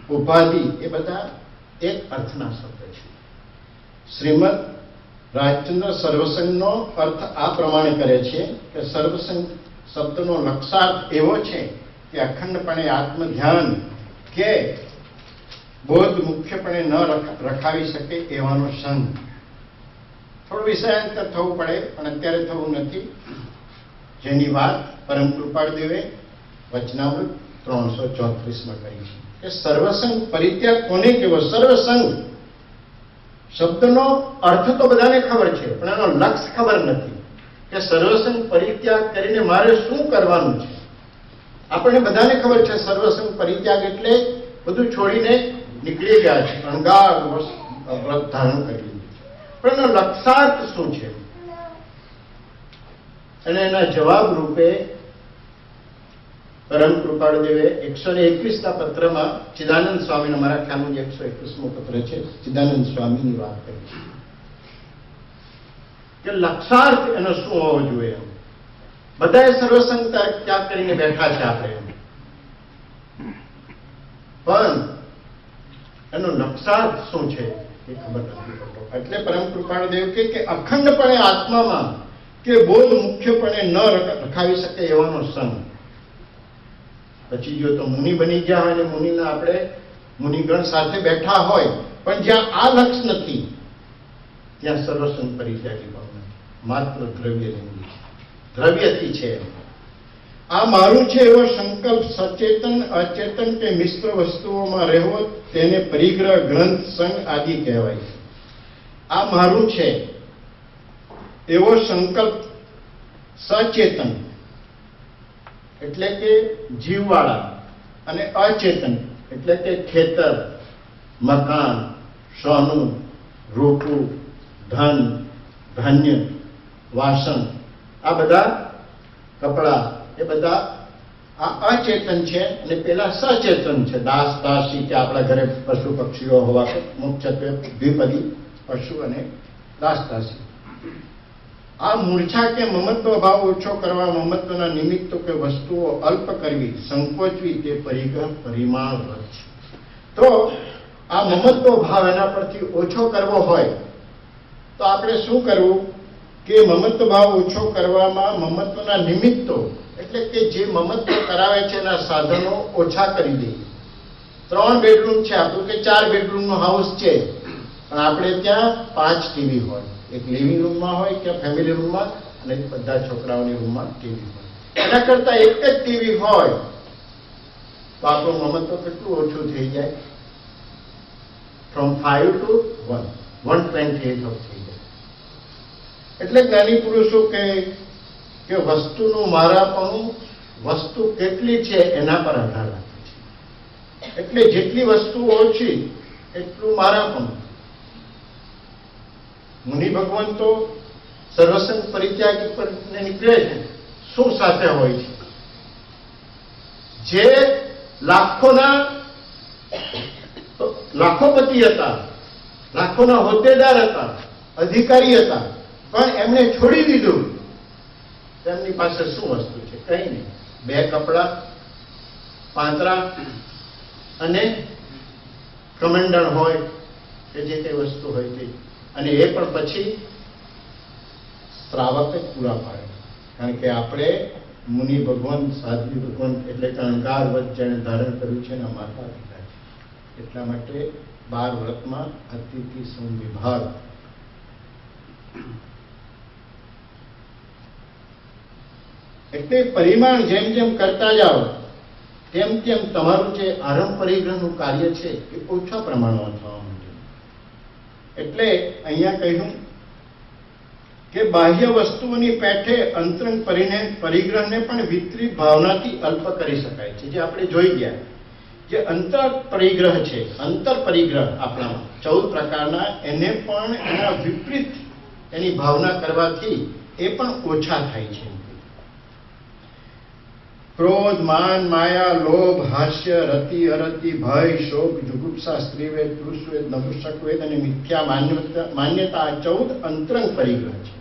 ઉપાધિ એ બધા એક અર્થના શબ્દ છે. શ્રીમદ રાજચંદ્ર સર્વસંગનો અર્થ આ પ્રમાણે કરે છે કે સર્વસંગ શબ્દનો લક્ષાર્થ એવો છે કે અખંડપણે આત્મધ્યાન કે બોધ મુખ્યપણે ન રખાવી શકે એવાનો સંગ. થોડું વિષયાંતર થવું પડે, પણ અત્યારે થવું નથી. જેની વાત પરમ કૃપાળ દેવે વચનામૃત 334માં કરી છે કે સર્વસંગ પરિત્યાગ કોને કેવો? સર્વસંગ શબ્દનો અર્થ તો બધાને ખબર છે, પણ એનો લક્ષ્ય ખબર નથી કે સર્વસંગ પરિત્યાગ કરીને મારે શું કરવાનું છે. આપણને બધાને ખબર છે સર્વસંગ પરિત્યાગ એટલે બધું છોડીને નીકળી ગયા છે, અણગાર વ્રત ધારણ કરી લીધું છે. પણ એનો લક્ષાર્થ શું છે? અને એના જવાબ રૂપે પરમ કૃપાળ દેવે 121ના પત્રમાં ચિદાનંદ સ્વામીના, મારા ખ્યાલનું જે 121મો પત્ર છે, ચિદાનંદ સ્વામીની વાત કરી છે કે લક્ષાર્થ એનો શું હોવો જોઈએ. બધાએ સર્વસંગ ત્યાગ કરીને બેઠા છે આપણે, પણ એનો લક્ષાર્થ શું છે એ ખબર નથી પડતો. એટલે પરમ કૃપાળ દેવ કે અખંડપણે આત્મામાં કે બોધ મુખ્યપણે ન રખાવી શકે એવાનો સંગ. પછી જો તો મુનિ બની ગયા હોય ને મુનિના આપણે મુનિગણ સાથે બેઠા હોય, પણ જ્યાં આ લક્ષ નથી ત્યાં સર્વસંગ પરિત્યાગી પણ નથી, માત્ર દ્રવ્યલિંગી છે, દ્રવ્યથી છે. આ મારું છે એવો સંકલ્પ સચેતન અચેતન કે મિશ્ર વસ્તુઓમાં રહેવો તેને પરિગ્રહ, ગ્રંથ, સંઘ આદિ કહેવાય છે. આ મારું છે એવો સંકલ્પ સચેતન એટલે કે જીવવાળા, અને અચેતન એટલે કે ખેતર, મકાન, સોનું, રૂપું, ધન, ધાન્ય, વાસણ, આ બધા કપડા, એ બધા આ અચેતન છે. અને પેલા સચેતન છે, દાસ દાસી કે આપણા ઘરે પશુ પક્ષીઓ હોવા, મુખ્યત્વે દ્વિપદી પશુ અને દાસ દાસી. આ મૂર્છા કે મમત્વ ભાવ ઓછો કરવા, મમત્વના નિમિત્તો કે વસ્તુઓ અલ્પ કરવી, સંકોચવી તે પરિગ્રહ પરિમાણ વ્રત છે. તો આ મમત્વ ભાવ એના પરથી ઓછો કરવો હોય તો આપણે શું કરવું કે મમત્વ ભાવ ઓછો કરવામાં મમત્વના નિમિત્તો એટલે કે જે મમત્વ કરાવે છે એના સાધનો ઓછા કરી દઈએ. 3 બેડરૂમ છે આપણું કે 4 બેડરૂમનો હાઉસ છે, પણ આપણે ત્યાં 5 ટીવી હોય, એક લિવિંગ રૂમમાં હોય કે ફેમિલી રૂમમાં, અને બધા છોકરાઓની રૂમમાં ટીવી હોય. એના કરતા એક જ ટીવી હોય તો આપણું મમત્વ કેટલું ઓછું થઈ જાય? ફ્રોમ 5 to 1, 1/28 ઓફ થઈ જાય. એટલે જ્ઞાની પુરુષો કહે કે વસ્તુનું મારાપણું વસ્તુ કેટલી છે એના પર આધાર રાખે છે. એટલે જેટલી વસ્તુ ઓછી એટલું મારા પણ. મુનિ ભગવાન તો સર્વસંગ પરિત્યાગી પર નીકળે છે. શું સાથે હોય છે? જે લાખોપતિ હતા, લાખોના હોદ્દેદાર હતા, અધિકારી હતા, પણ એમણે છોડી દીધું. તેમની પાસે શું વસ્તુ છે? કઈ નહીં. 2 કપડા, પાંતરા અને કમંડળ હોય કે જે કઈ વસ્તુ હોય તે, અને એ પણ પછી શ્રાવક જ પૂરા પાડે. કારણ કે આપણે મુનિ ભગવાન, સાધ્વી ભગવાન એટલે કે અહંકાર વધ જેણે ધારણ કર્યું છે એના માતા પિતા છે. એટલા માટે 12 વ્રતમાં અતિથિ સંવિભાગ. એટલે પરિમાણ જેમ જેમ કરતા જાઓ તેમ તેમ તમારું જે આરંભ પરિગ્રહનું કાર્ય છે એ ઓછા પ્રમાણમાં થવા માંડે. એટલે અહીંયા કહ્યું કે બાહ્ય વસ્તુઓની પેઠે અંતરંગ પરિગ્રહને પણ વિતરિત ભાવનાથી અલ્પ કરી શકાય છે. જે આપણે જોઈ ગયા, જે અંતર પરિગ્રહ છે, અંતર પરિગ્રહ આપણામાં 14 પ્રકારના, એને પણ એના વિપરીત એની ભાવના કરવાથી એ પણ ઓછા થાય છે. ક્રોધ, માન, માયા, લોભ, હાસ્ય, રતિ, અરતિ, ભય, શોક, જુગુપ્સા, સ્ત્રીવેદ, પુરુષવેદ, નપુંસકવેદ અને મિથ્યા માન્યતા આ 14 અંતરંગ પરિગ્રહ છે.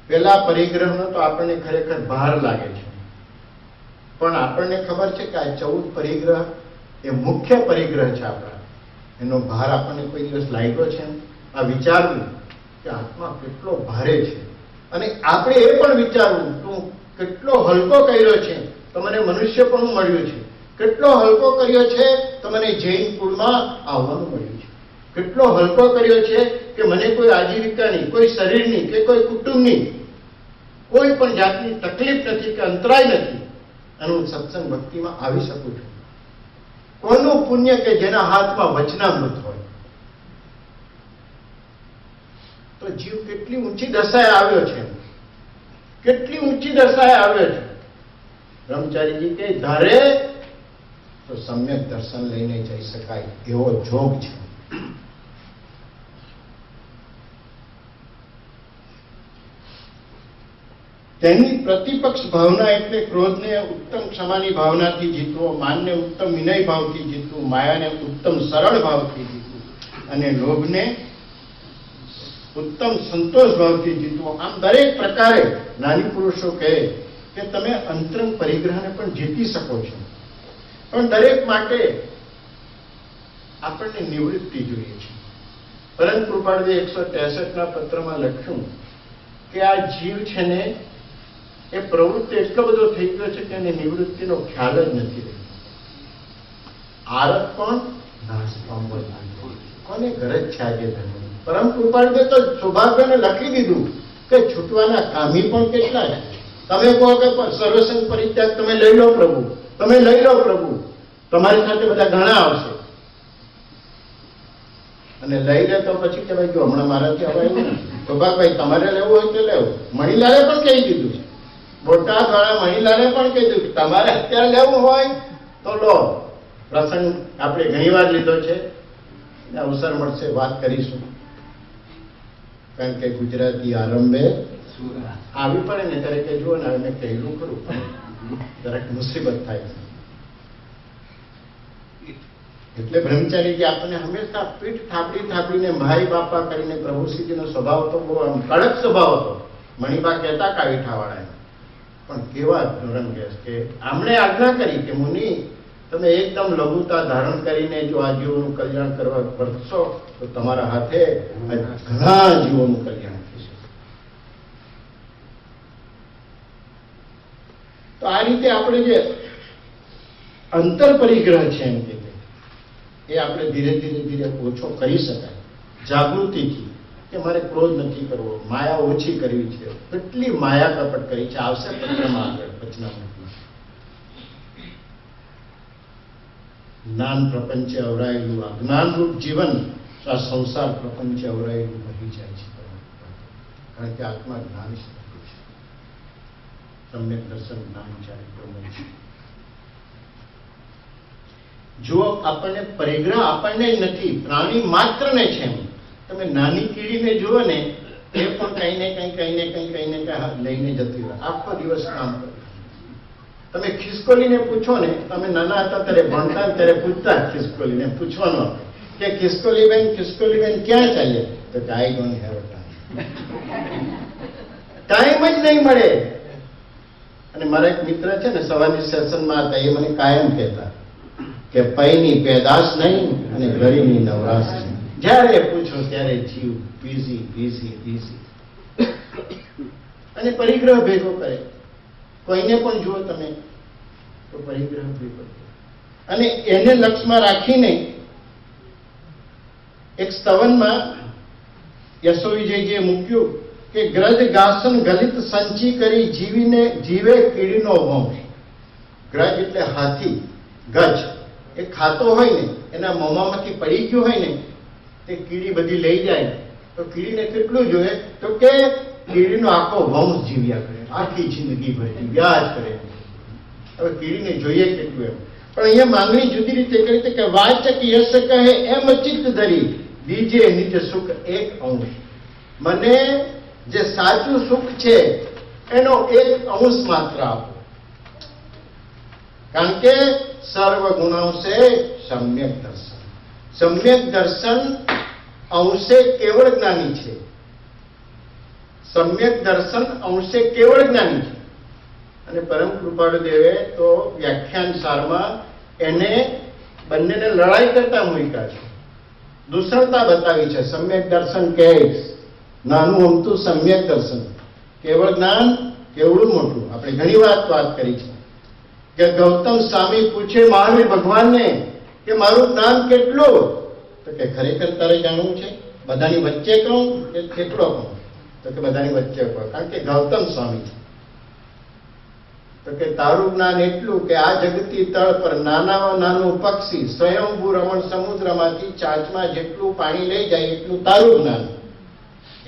પેલા પરિગ્રહનો તો આપણને ખરેખર ભાર લાગે છે, પણ આપણને ખબર છે કે આ 14 પરિગ્રહ એ મુખ્ય પરિગ્રહ છે આપણા. એનો ભાર આપણને કોઈ દિવસ લાગ્યો છે? આ વિચારવું કે આત્મા કેટલો ભારે છે, અને આપણે એ પણ વિચારવું તું કેટલો હલકો કર્યો છે તો મને મનુષ્ય પણ મળ્યું છે, કેટલો હલકો કર્યો છે તો મને જૈન કુળમાં આવવાનું મળ્યું છે, કેટલો હલકો કર્યો છે કે મને કોઈ આજીવિકાની, કોઈ શરીરની કે કોઈ કુટુંબની કોઈ પણ જાતની તકલીફ નથી કે અંતરાય નથી, અને હું સત્સંગ ભક્તિમાં આવી શકું છું. કોનું પુણ્ય કે જેના હાથમાં વચનામૃત હોય. તો જીવ કેટલી ઊંચી દશાએ આવ્યો છે, કેટલી ઊંચી દશાએ આવ્યો છે. બ્રહ્મચારીજી કે ધારે તો સમ્યક દર્શન લઈને જઈ શકાય એવો જોગ છે. તેની પ્રતિપક્ષ ભાવના એટલે ક્રોધને ઉત્તમ ક્ષમાની ભાવનાથી જીતવો, માનને ઉત્તમ વિનય ભાવથી જીતવું, માયાને ઉત્તમ સરળ ભાવથી જીતવું, અને લોભને ઉત્તમ સંતોષ ભાવથી જીતવો. આમ દરેક પ્રકારે જ્ઞાની પુરુષો કહે કે તમે અંતરંગ પરિગ્રહને પણ જીતી શકો છો, પણ દરેક માટે આપણને નિવૃત્તિ જોઈએ છે. પરમ કૃપાળુએ 163ના પત્રમાં લખ્યું કે આ જીવ છે ને એ પ્રવૃત્તિ એટલો બધો થઈ ગયો છે કે એને નિવૃત્તિનો ખ્યાલ જ નથી રહ્યો. આરત પણ નાશ પામવો લાગ્યો. કોને ગરજ છે આજે ધર્મ? પરમ કૃપાળુએ તો સૌભાગ્યને લખી દીધું કે છૂટવાના કામી પણ કેટલા છે. તમે કહો કે સર્વસંગ પરિત્યાગ તમે લઈ લો પ્રભુ, તમે લઈ લો પ્રભુ, તમારી સાથે બધા ઘણા આવશે, અને લઈ લે તો પછી કહેવાય કે હમણાં મારાથી હવે એવું નથી. સૌભાગભાઈ તમારે લેવું હોય તો લેવું. મણીલાલે પણ કહી દીધું છે, બોટાદ વાળા મણીલાલે પણ કહી દીધું તમારે અત્યારે લેવું હોય તો લો. પ્રસંગ આપણે ઘણી વાર લીધો છે, અવસર મળશે વાત કરીશું. કારણ કે ગુજરાતી આરંભે આવી પડે ને ત્યારે કે જુઓ ને મેં કહેલું ખરું, જરાક મુસીબત થાય છે. એટલે બ્રહ્મચારી આપણને હંમેશા પીઠ થાપડીને ભાઈ બાપા કરીને પ્રભુશ્રીજીનો સ્વભાવ તો બહુ આમ કડક સ્વભાવ હતો. મણિબા કહેતા કાવીઠાવાળાએ, પણ કેવા રંગેશ કે આમણે આજ્ઞા કરી કે મુનિ તમે એકદમ લઘુતા ધારણ કરીને જો આ જીવોનું કલ્યાણ કરવા વર્તશો તો તમારા હાથે ઘણા જીવોનું કલ્યાણ થશે. તો આ રીતે આપણે જે અંતર પરિગ્રહ છે એમ કે એ આપણે ધીરે ધીરે ઓછો કરી શકાય જાગૃતિથી, કે મારે ક્રોધ નથી કરવો, માયા ઓછી કરવી છે. કેટલી માયા કપટ કરી છે, આવશે પત્રમાં આગળ વચનામૃતમાં. જ્ઞાન પ્રપંચે અવરાયેલું આ જ્ઞાનરૂપ જીવન, આ સંસાર પ્રપંચે અવરાયેલું બની જાય છે. કારણ કે આત્મા જ્ઞાન સ્વરૂપ છે. સમ્યક દર્શન જ્ઞાન ચારિત્રમય છે. જો આપણને પરિગ્રહ આપણને જ નથી, પ્રાણી માત્રને છે. એમ તમે નાની કીડીને જુઓ ને, એ પણ કઈ ને કઈ લઈને જતી હોય, આખો દિવસ કામ કરે. તમે ખિસકોલીને પૂછો ને, તમે નાના હતા ત્યારે ભણતા ત્યારે પૂછતા ખિસકોલીને પૂછવાનું કે ખિસકોલીબેન ક્યાં ચાલ્યા? તો કે આઈ ડોન્ટ હેવ ટાઈમ જ નહીં મળે. અને મારા એક મિત્ર છે ને, સવારની સેશનમાં હતા, એ મને કાયમ કહેતા કે પૈની પેદાશ નહીં અને ગરીની નવરાશ નહીં. જ્યારે પૂછો ત્યારે જીવ બીઝી અને પરિગ્રહ ભેગો કરે. કોઈને પણ જુઓ તમે તો પરિગ્રહ ભેગો કરે. અને એને લક્ષમાં રાખીને એક સ્તવનમાં યશો વિજયજીએ મૂક્યું કે ગ્રજ ગાસન ગલિત સંચી કરી જીવે કીડીનો વંશ. ગ્રજ એટલે હાથી, ગજ એ ખાતો હોય ને, એના મોંમાંથી પડી ગયું હોય ને, તે કીડી બધી લઈ જાય તો કીડીને કેટલું જોઈએ? તો કે કીડીનો આખો વંશ જીવ્યા કરે, આખી જિંદગી ભર જીવ્યા જ કરે. હવે કીડીને જોઈએ કેટલું એમ. પણ અહીંયા માંગણી જુદી રીતે કરી છે કે વાચક યશ કહે એમ ચિત્ત ધરી દીજે નિજ સુખ એક અંશ. મને જે સાચું સુખ છે એનો એક અંશ માત્ર આપો. કારણ કે સર્વ ગુણાંશે સમ્યક દર્શન. સમ્યક દર્શન અંશે કેવળ જ્ઞાની છે. સમ્યક દર્શન અંશે કેવળ જ્ઞાની છે. અને પરમ કૃપાળુ દેવે તો વ્યાખ્યાન સારમાં એને બંનેને લડાઈ કરતા મૂક્યા છે, દૂષણતા બતાવી છે. સમ્યક દર્શન કહે નાનું અમતું સમ્યક દર્શન, કેવળ જ્ઞાન કેવડું મોટું. આપણે ઘણી વાત કરી છે કે ગૌતમ સ્વામી પૂછે મહાવીર ભગવાનને કે મારું જ્ઞાન કેટલું? તો કે ખરેખર તારે જાણવું છે? બધાની વચ્ચે કહું કે કેટલો કહું? તો કે બધાની વચ્ચે કહો. કારણ કે ગૌતમ સ્વામી છે. તો કે તારું જ્ઞાન એટલું કે આ જગતી તળ પર નાનામાં નાનું પક્ષી સ્વયંભૂ રમણ સમુદ્રમાંથી ચાંચમાં જેટલું પાણી લઈ જાય એટલું તારું જ્ઞાન.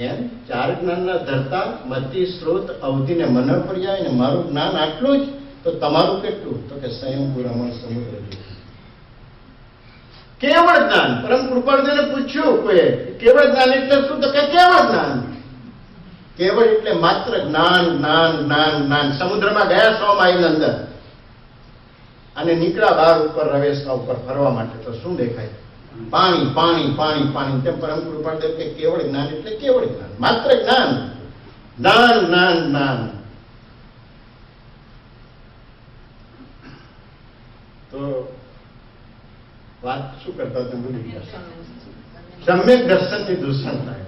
એમ ચાર જ્ઞાનના ધરતા મતિ સ્ત્રોત અવધિને મન પર્યાય ને મારું જ્ઞાન આટલું જ. તો તમારું કેટલું? તો કે સ્વયંભૂ રમણ સમુદ્ર જેટલું. કેવળ જ્ઞાન. પરમ કૃપાળુને પૂછ્યું કોઈ કેવળ જ્ઞાન એટલે શું? તો કે કેવળ જ્ઞાન. કેવળ એટલે માત્ર જ્ઞાન જ્ઞાન જ્ઞાન જ્ઞાન. સમુદ્રમાં ગયા 100 માઇલ અંદર અને નીકળ્યા બહાર ઉપર રવેશના ઉપર ફરવા માટે, તો શું દેખાય? પાણી પાણી પાણી પાણી. તેમ પરમ કૃપાળુ કે કેવળ જ્ઞાન એટલે કેવળ જ્ઞાન, માત્ર જ્ઞાન. જ્ઞાન જ્ઞાન જ્ઞાન. તો વાત શું કરતા તમે ભૂલી ગયા? સમ્યક દર્શનની દૂષણ થાય.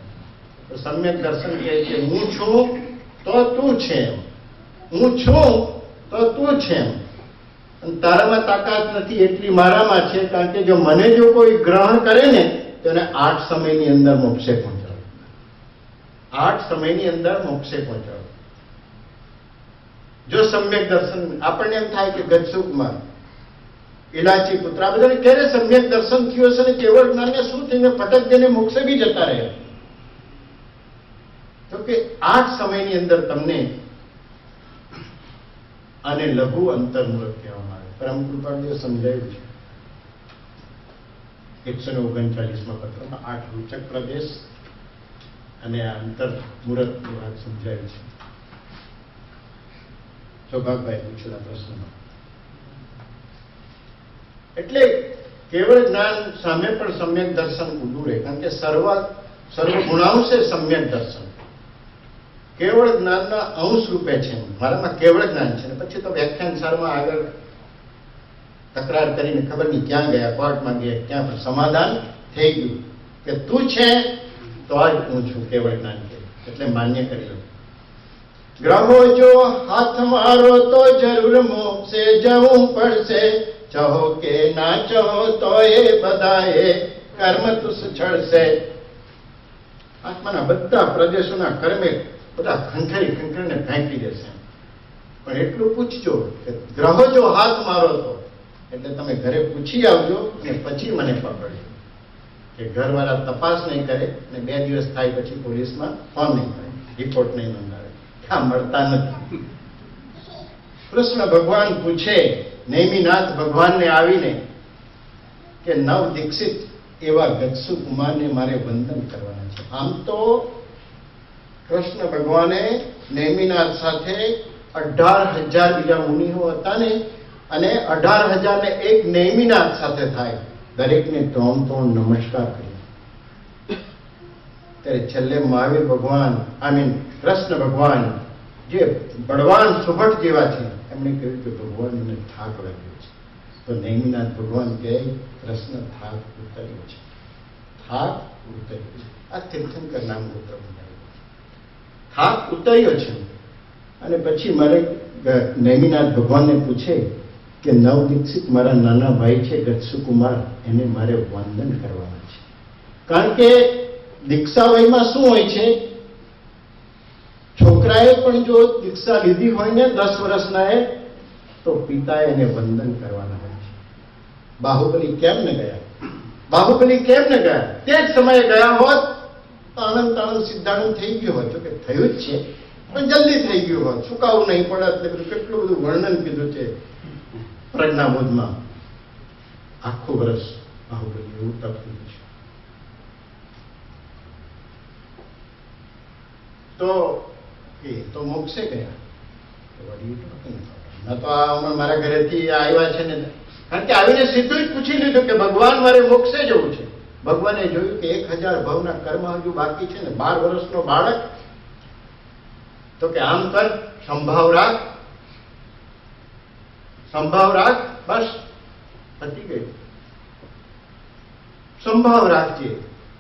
તો સમ્યક દર્શન કહે છે હું છું તો તું છે, હું છું તો તું છે. અને તારામાં તાકાત નથી એટલી મારામાં છે. કારણ કે જો મને જો કોઈ ગ્રહણ કરે ને તો એને 8 સમયની અંદર મોક્ષે પહોંચાડો. 8 સમયની અંદર મોક્ષે પહોંચાડો. જો સમ્યક દર્શન આપણને એમ થાય કે ગજસુખમાં ઇલાચી પુત્ર આ બધાને ક્યારે સમ્યક દર્શન થયું હશે ને કેવળ જ્ઞાનને શું થયું? ફટક દઈને મોક્ષે બી જતા રહ્યા. તો કે 8 સમયની અંદર તમને આને લઘુ અંતર્મૂલક કહેવામાં આવે. પરમ કૃપાળુએ સમજાયું છે 139માં પત્રમાં 8 રૂચક પ્રદેશ અને આ અંતર્મૂળકની વાત સમજાયું છે. સૌભાગભાઈ પૂછેલા પ્રશ્નમાં એટલે કેવળ જ્ઞાન સામે પણ સમ્યક દર્શન ઊંડું રહે. કારણ કે સર્વ ગુણાંશે સમ્યક દર્શન કેવળ જ્ઞાનના અંશ રૂપે છે. મારામાં કેવળ જ્ઞાન છે. પછી તો વ્યાખ્યાન સારમાં આગળ તકરાર કરીને ખબર નહીં ક્યાં ગયા, કોર્ટમાં ગયા, ક્યાં પણ સમાધાન થઈ ગયું કે તું છે તો જ હું છું. કેવળ જ્ઞાન છે એટલે માન્ય કરી લો. ગ્રહો જો હાથ મારો તો જરૂર મોક્ષે જવું પડશે, ચાહો કે ના ચાહો તો એ બધાએ કર્મ તુસ છળશે. આત્માના બધા પ્રદેશોના કર્મે બધા ખંખરીને ફેંકી દેશે. પણ એટલું પૂછજો કે ગ્રહો જો હાથ મારો તો, એટલે તમે ઘરે પૂછી આવજો અને પછી મને પકડજો. કે ઘરવાળા તપાસ નહીં કરે અને 2 દિવસ થાય પછી પોલીસમાં ફોન નહીં કરે, રિપોર્ટ નહીં નોંધાવે, આ મળતા નથી. કૃષ્ણ ભગવાન પૂછે નેમિનાથ ભગવાનને આવીને કે નવ દીક્ષિત એવા ગત્સુ કુમારને મારે વંદન કરવાના છે. આમ તો કૃષ્ણ ભગવાને નેમિનાથ સાથે 18,000 બીજા મુનિઓ હતા ને, અને 18,000 ને એક નેમિનાથ સાથે થાય, દરેકને 3 નમસ્કાર કર્યા. ત્યારે છેલ્લે મહાવીર ભગવાન કૃષ્ણ ભગવાન જે બળવાન સુભટ જેવા છે એમણે કહ્યું કે ભગવાન મને થાક લાગ્યો છે. તો નેમિનાથ ભગવાન કહે કૃષ્ણ થાક ઉતર્યો છે, થાક ઉતર્યો છે. આ તીર્થંકર નામ થાક ઉતર્યો છે. અને પછી મારે નેમિનાથ ભગવાનને પૂછે કે નવ દીક્ષિત મારા નાના ભાઈ છે ગત્સુકુમાર, એને મારે વંદન કરવાના છે. કારણ કે દીક્ષા વયમાં શું હોય છે, છોકરાએ પણ જો દીક્ષા લીધી હોય ને 10 વર્ષના તો પિતાએ એને વંદન કરવાના હોય છે. બાહુબલી કેમ ન ગયા? બાહુબલી કેમ ન ગયા? તે જ સમયે ગયા હોત તો આનંદ સિદ્ધાનંદ થઈ ગયો હોત. જોકે થયું જ છે પણ જલ્દી થઈ ગયું હોત, ચૂકાવું નહીં પડે. એટલે કેટલું બધું વર્ણન કીધું છે પ્રજ્ઞાબોધમાં. આખું વર્ષ બાહુબલી એવું તપ કીધું છે. તો મોક્ષે ગયા. તો આ મારા ઘરેથી આવ્યા છે ને, કારણ કે આવીને સીધું જ પૂછી લીધું કે ભગવાન મારે મોક્ષે જવું છે. ભગવાને જોયું કે 1000 ભવના કર્મ હજુ બાકી છે ને, 12 વર્ષનો બાળક. તો કે આમ કર, સંભાવ રાખ, બસ પતી ગયું. સંભાવ રાખજે.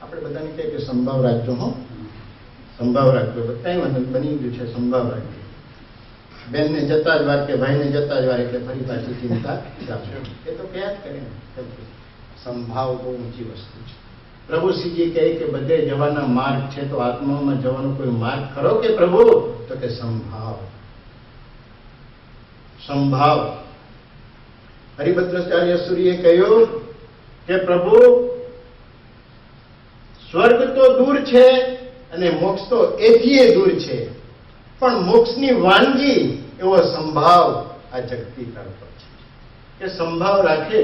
આપણે બધાને કહે કે સંભાવ રાખજો, હો સંભાવ રાખજો. બધા બની ગયું છે સંભાવ રાખજો. બેનને જતા જ વાર કે ભાઈને જતા જ વાર એટલે ફરી પાછી ચિંતા ચાલશે. એ તો ક્યાં જ કરે. સંભાવ બહુ ઊંચી વસ્તુ છે. પ્રભુ શ્રીજી કહે કે બધે જવાના માર્ગ છે, તો આત્મામાં જવાનો કોઈ માર્ગ ખરો કે પ્રભુ? તો કે સંભાવ. હરિભદ્રાચાર્ય સૂરીએ કહ્યું કે પ્રભુ સ્વર્ગ તો દૂર છે અને મોક્ષ તો એથીય દૂર છે, પણ મોક્ષની વાનગી એવો સંભાવ આ જગતી કરતો છે. કે સંભાવ રાખે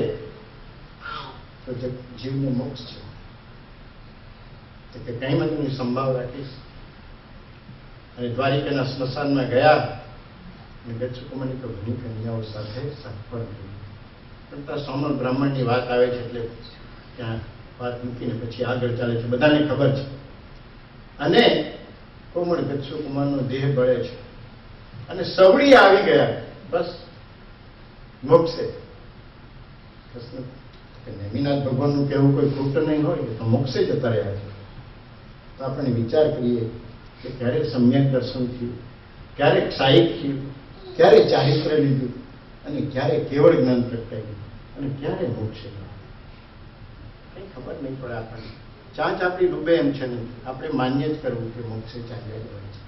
તો જીવને મોક્ષ છે. કે કઈ મને સંભાવ રાખીશ. અને દ્વારિકાના સ્મશાનમાં ગયા અને ગચ્છુકુમારની તો ઘણી કન્યાઓ સાથે સફળ થઈ. પણ ત્યાં સોમન બ્રાહ્મણની વાત આવે છે એટલે ત્યાં વાત મૂકીને પછી આગળ ચાલે છે. બધાને ખબર છે. અને કોમળ ગચ્છુકુમારનો દેહ બળે છે અને સવડી આવી ગયા, બસ મોક્ષે. નેમિનાથ ભગવાનનું કહેવું કોઈ ખોટું નહીં હોય, તો મોક્ષે જતા રહ્યા છે. તો આપણે વિચાર કરીએ કે ક્યારેક સમ્યક દર્શન થયું, ક્યારેક સાહિત્ય થયું, ક્યારે ચારિત્ર લીધું, અને ક્યારે કેવળ જ્ઞાન પ્રગટાયું, અને ક્યારે મોક્ષે કઈ ખબર નહીં પડે આપણને. ચાંચ આપણી ડૂબે એમ છે ને, આપણે માન્ય જ કરવું કે મોક્ષે ચાલ્યા જ હોય છે.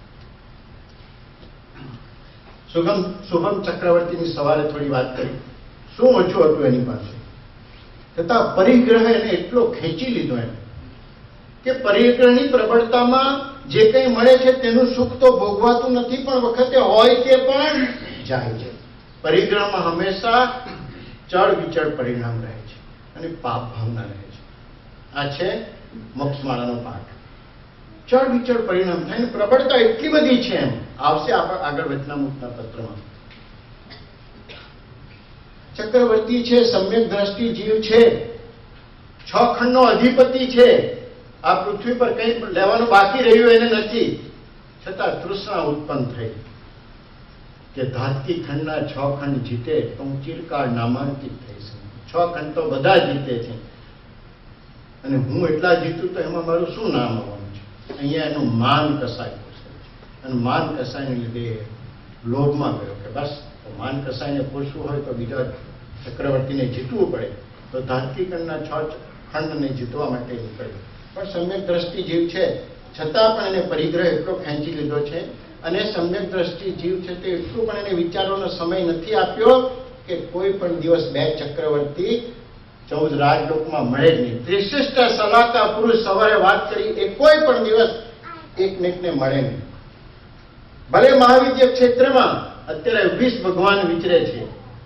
શુભમ ચક્રવર્તીની સવારે થોડી વાત કરી. શું ઓછું હતું એની પાસે, છતાં પરિગ્રહ એને એટલો ખેંચી લીધો એમ કે પરિગ્રહની પ્રબળતામાં જે કંઈ મળે છે તેનું સુખ તો ભોગવાતું નથી, પણ વખતે હોય તે પણ જાય છે. પરિગ્રહમાં હંમેશા ચળ વિચળ પરિણામ રહે છે અને પાપ ભાવના રહે છે. આ છે મોક્ષમાળાનો પાઠ. ચળ વિચળ પરિણામ થાય. પ્રબળતા એટલી બધી છે એમ આવશે આગળ વચનામૃતના પત્રમાં. ચક્રવર્તી છે, સમ્યક દ્રષ્ટિ જીવ છે, 6 ખંડનો અધિપતિ છે. આ પૃથ્વી પર કંઈ લેવાનું બાકી રહ્યું એને નથી, છતાં તૃષ્ણા ઉત્પન્ન થઈ કે ધાતકી ખંડના 6 ખંડ જીતે તો હું ચિરકાળ નામાંકિત થઈશ. 6 ખંડ તો બધા જીતે છે અને હું એટલા જીતું તો એમાં મારું શું નામ આવવાનું છે? અહીંયા એનું માન કસાય છે. અને માન કસાયને લીધે લોભમાં ગયો કે બસ માન કસાયને પોષવું હોય તો બીજા ચક્રવર્તીને જીતવું પડે, તો ધાતકી ખંડના 6 ખંડને જીતવા માટે નીકળ્યો. પણ સમ્યક દ્રષ્ટિ જીવ છે, છતાં પણ એને પરિગ્રહ એટલો ખેંચી લીધો છે. અને સમ્યક દ્રષ્ટિ જીવ છે તે એટલું પણ એને વિચારોનો સમય નથી આપ્યો કે કોઈ પણ દિવસ 2 ચક્રવર્તી 14 રાજલોકમાં મળે જ નહીં. ત્રિશિષ્ટ સલાહકાર પુરુષ સવારે વાત કરી એ કોઈ પણ દિવસ એકમેકને મળે નહીં. ભલે મહાવિદ્ય ક્ષેત્રમાં અત્યારે 20 ભગવાન વિચરે છે,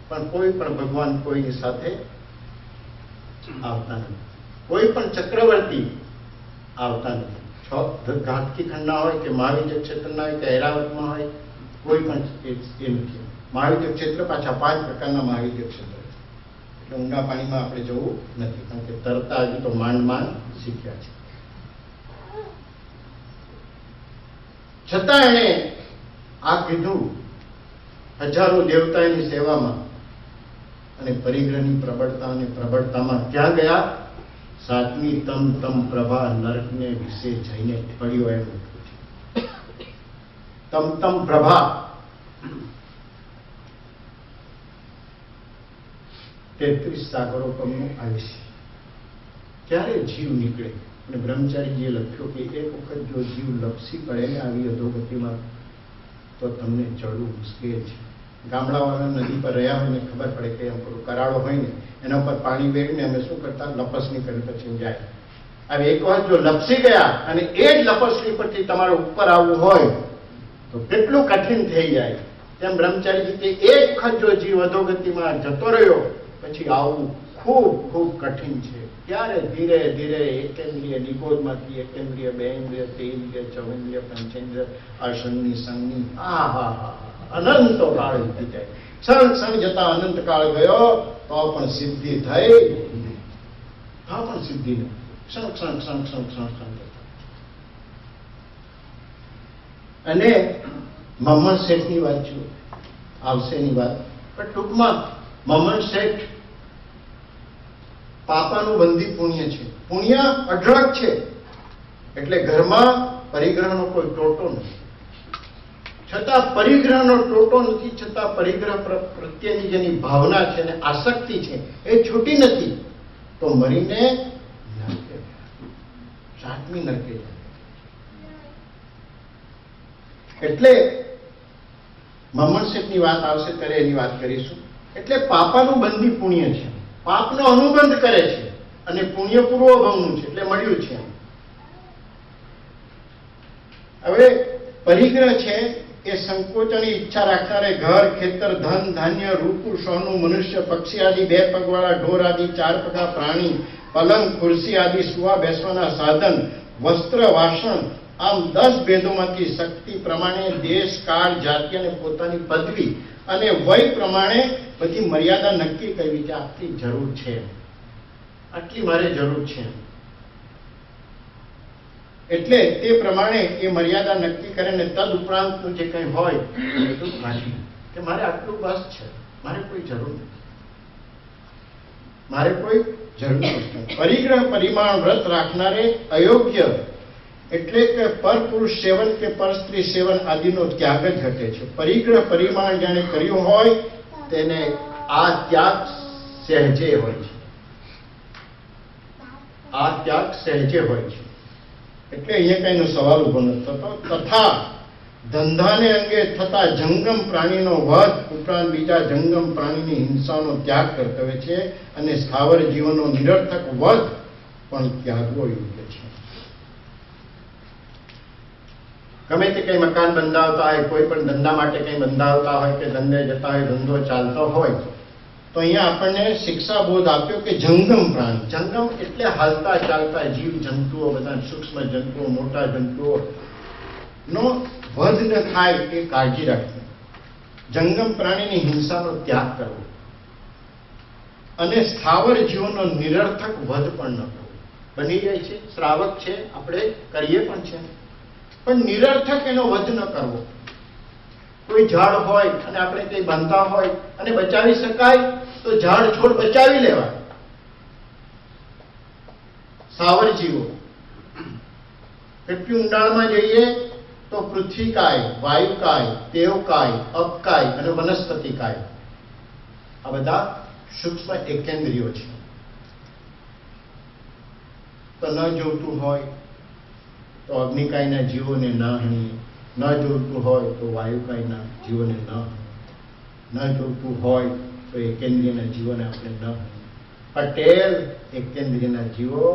પણ કોઈ પણ ભગવાન કોઈની સાથે આવતા નથી. કોઈ પણ ચક્રવર્તી આવતા નથી. ઘાતકી ખંડના હોય કે મહાવિદ્ય ક્ષેત્રના હોય કે ઐરાવતમાં હોય, કોઈ પણ એ નથી. મહાવિદ્ય ક્ષેત્ર પાછા 5 પ્રકારના મહાવિદ્ય ક્ષેત્ર, એટલે ઊંડા પાણીમાં આપણે જવું નથી, કારણ કે તરતા હજી તો માંડ શીખ્યા છે. છતાં એણે આ કીધું હજારો દેવતાની સેવામાં અને પરિગ્રહની પ્રબળતા અને પ્રબળતામાં ક્યાં ગયા? 7મી તમ પ્રભા નરકને વિશે જઈને પડ્યો એમ લખ્યું છે. તમ પ્રભા 33 સાગરો પરનું આયુષ્ય. ક્યારે જીવ નીકળે? અને બ્રહ્મચારીજીએ લખ્યું કે એક વખત જો જીવ લપસી પડે ને આવી અધોગતિમાં તો તમને ચડવું મુશ્કેલ છે. ગામડાવાળા નદી પર રહ્યા હોય ને ખબર પડે કે એમ કરાળો હોય ને એના ઉપર પાણી વેડીને અમે શું કરતા? લપસણી કરી પછી જાય. હવે એક વાર જો લપસી ગયા અને એ જ લપસણી પરથી તમારે ઉપર આવવું હોય તો કેટલું કઠિન થઈ જાય. તેમ બ્રહ્મચારીજી કે એક વખત જો જીવ અધોગતિમાં જતો રહ્યો પછી આવવું ખૂબ ખૂબ કઠિન છે. ત્યારે ધીરે ધીરે એકેન્દ્રિય નિગોદમાંથી એકેન્દ્રિય, બેન્દ્રિય, તેન્દ્રિય, ચવેન્દ્રિય, પંચેન્દ્રિય, અસંગની સંગની અનંતો કાળ વીતી જાય. ક્ષણ જતા અનંત કાળ ગયો તો પણ સિદ્ધિ થઈ, તો પણ સિદ્ધિ નહીં. ક્ષણ અને મહમ્મદ શેઠની વાત જુઓ, આવશે એની વાત, પણ ટૂંકમાં મહમ્મદ શેઠ પાપાનું બંધી પુણ્ય છે. પુણ્ય અઢળક છે, એટલે ઘરમાં પરિગ્રહનો કોઈ ટોટો નથી. છતાં પરિગ્રહનો ટોટો નથી, છતાં પરિગ્રહ પ્રત્યેની જેની ભાવના છે ને આસક્તિ છે એ છૂટી નથી, તો મરીને નરકે, 7મી નરકે જાય. એટલે મહમ્મદ શેખની વાત આવશે ત્યારે એની વાત કરીશું. એટલે પાપાનું બંધી પુણ્ય છે, પાપનો અનુબંધ કરે છે અને પુણ્ય પૂર્વભવનું છે, એટલે મળ્યું છે. હવે પરિગ્રહ છે એ સંકોચની ઈચ્છા રાખનારે ઘર, ખેતર, ધન, ધાન્ય, રૂપ, સોનું, મનુષ્ય, પક્ષી આદિ 2 પગવાળા ઢોર આદિ 4 પગા પ્રાણી, પલંગ, ખુરશી આદિ સુવા બેસવાના સાધન, વસ્ત્ર, વાસણ, આમ 10 ભેદોમાંથી શક્તિ પ્રમાણે દેશ, કાળ, જાતિ અને પોતાની પદવી અને વય પ્રમાણે બધી મર્યાદા નક્કી કરવી કે આટલી જરૂર છે, આટલી મારે જરૂર છે. એટલે તે પ્રમાણે એ મર્યાદા નક્કી કરે ને તદ ઉપરાંતનું જે કંઈ હોય એટલું કાઢી કે મારે આટલું બસ છે, મારે કોઈ જરૂર નથી, મારે કોઈ જરૂર નથી. પરિગ્રહ પરિમાણ વ્રત રાખનારે અયોગ્ય એટલે કે પરપુરુષ સેવન કે પર સ્ત્રી સેવન આદિનો ત્યાગ જ ઘટે છે. પરિગ્રહ પરિમાણ જેને કર્યું હોય તેને આ ત્યાગ સહેજે હોય છે, આ ત્યાગ સહેજે હોય છે. એટલે અહીંયા કઈનો સવાલ ઉભો નથી થતો. તથા ધંધાને અંગે થતા જંગમ પ્રાણીનો વધ ઉપરાંત બીજા જંગમ પ્રાણીની હિંસાનો ત્યાગ કર્તવ્ય છે અને સ્થાવર જીવનનો નિરર્થક વધ પણ ત્યાગવો યોગ્ય છે. ગમે તે કઈ મકાન બંધાવતા હોય, કોઈ પણ ધંધા માટે કઈ બંધાવતા હોય કે ધંધે જતા હોય, ધંધો ચાલતો હોય, તો અહીંયા આપણને શિક્ષા બોધ આપ્યો કે જંગમ પ્રાણી. જંગમ એટલે હાલતા ચાલતા જીવ જંતુઓ, બધા સૂક્ષ્મ જંતુઓ, મોટા જંતુઓ નો વધ ન થાય એ કાળજી રાખવી. જંગમ પ્રાણીની હિંસાનો ત્યાગ કરવો અને સ્થાવર જીવનનો નિરર્થક વધ પણ ન કરવો. બની જાય છે, શ્રાવક છે, આપણે કરીએ પણ છે, પણ નિરર્થક એનો વધ ન કરવો. કોઈ ઝાડ હોય અને આપણે કઈ બાંધતા હોય અને બચાવી શકાય તો ઝાડ છોડ બચાવી લેવા. સ્થાવર જીવો કેટલી ઊંડાણમાં જઈએ તો પૃથ્વીકાય, વાયુકાય, તેવકાય, અપકાય અને વનસ્પતિકાય, આ બધા સૂક્ષ્મ એકેન્દ્રિયો છે. તો ન જોતું હોય તો અગ્નિકાયના જીવોને ન હણીએ, ન જોતું હોય તો વાયુકાયના જીવોને ન જોતું હોય તો એકેન્દ્રિયના જીવોને આપણે ન હણીએ. પટેલ એકેન્દ્રિયના જીવો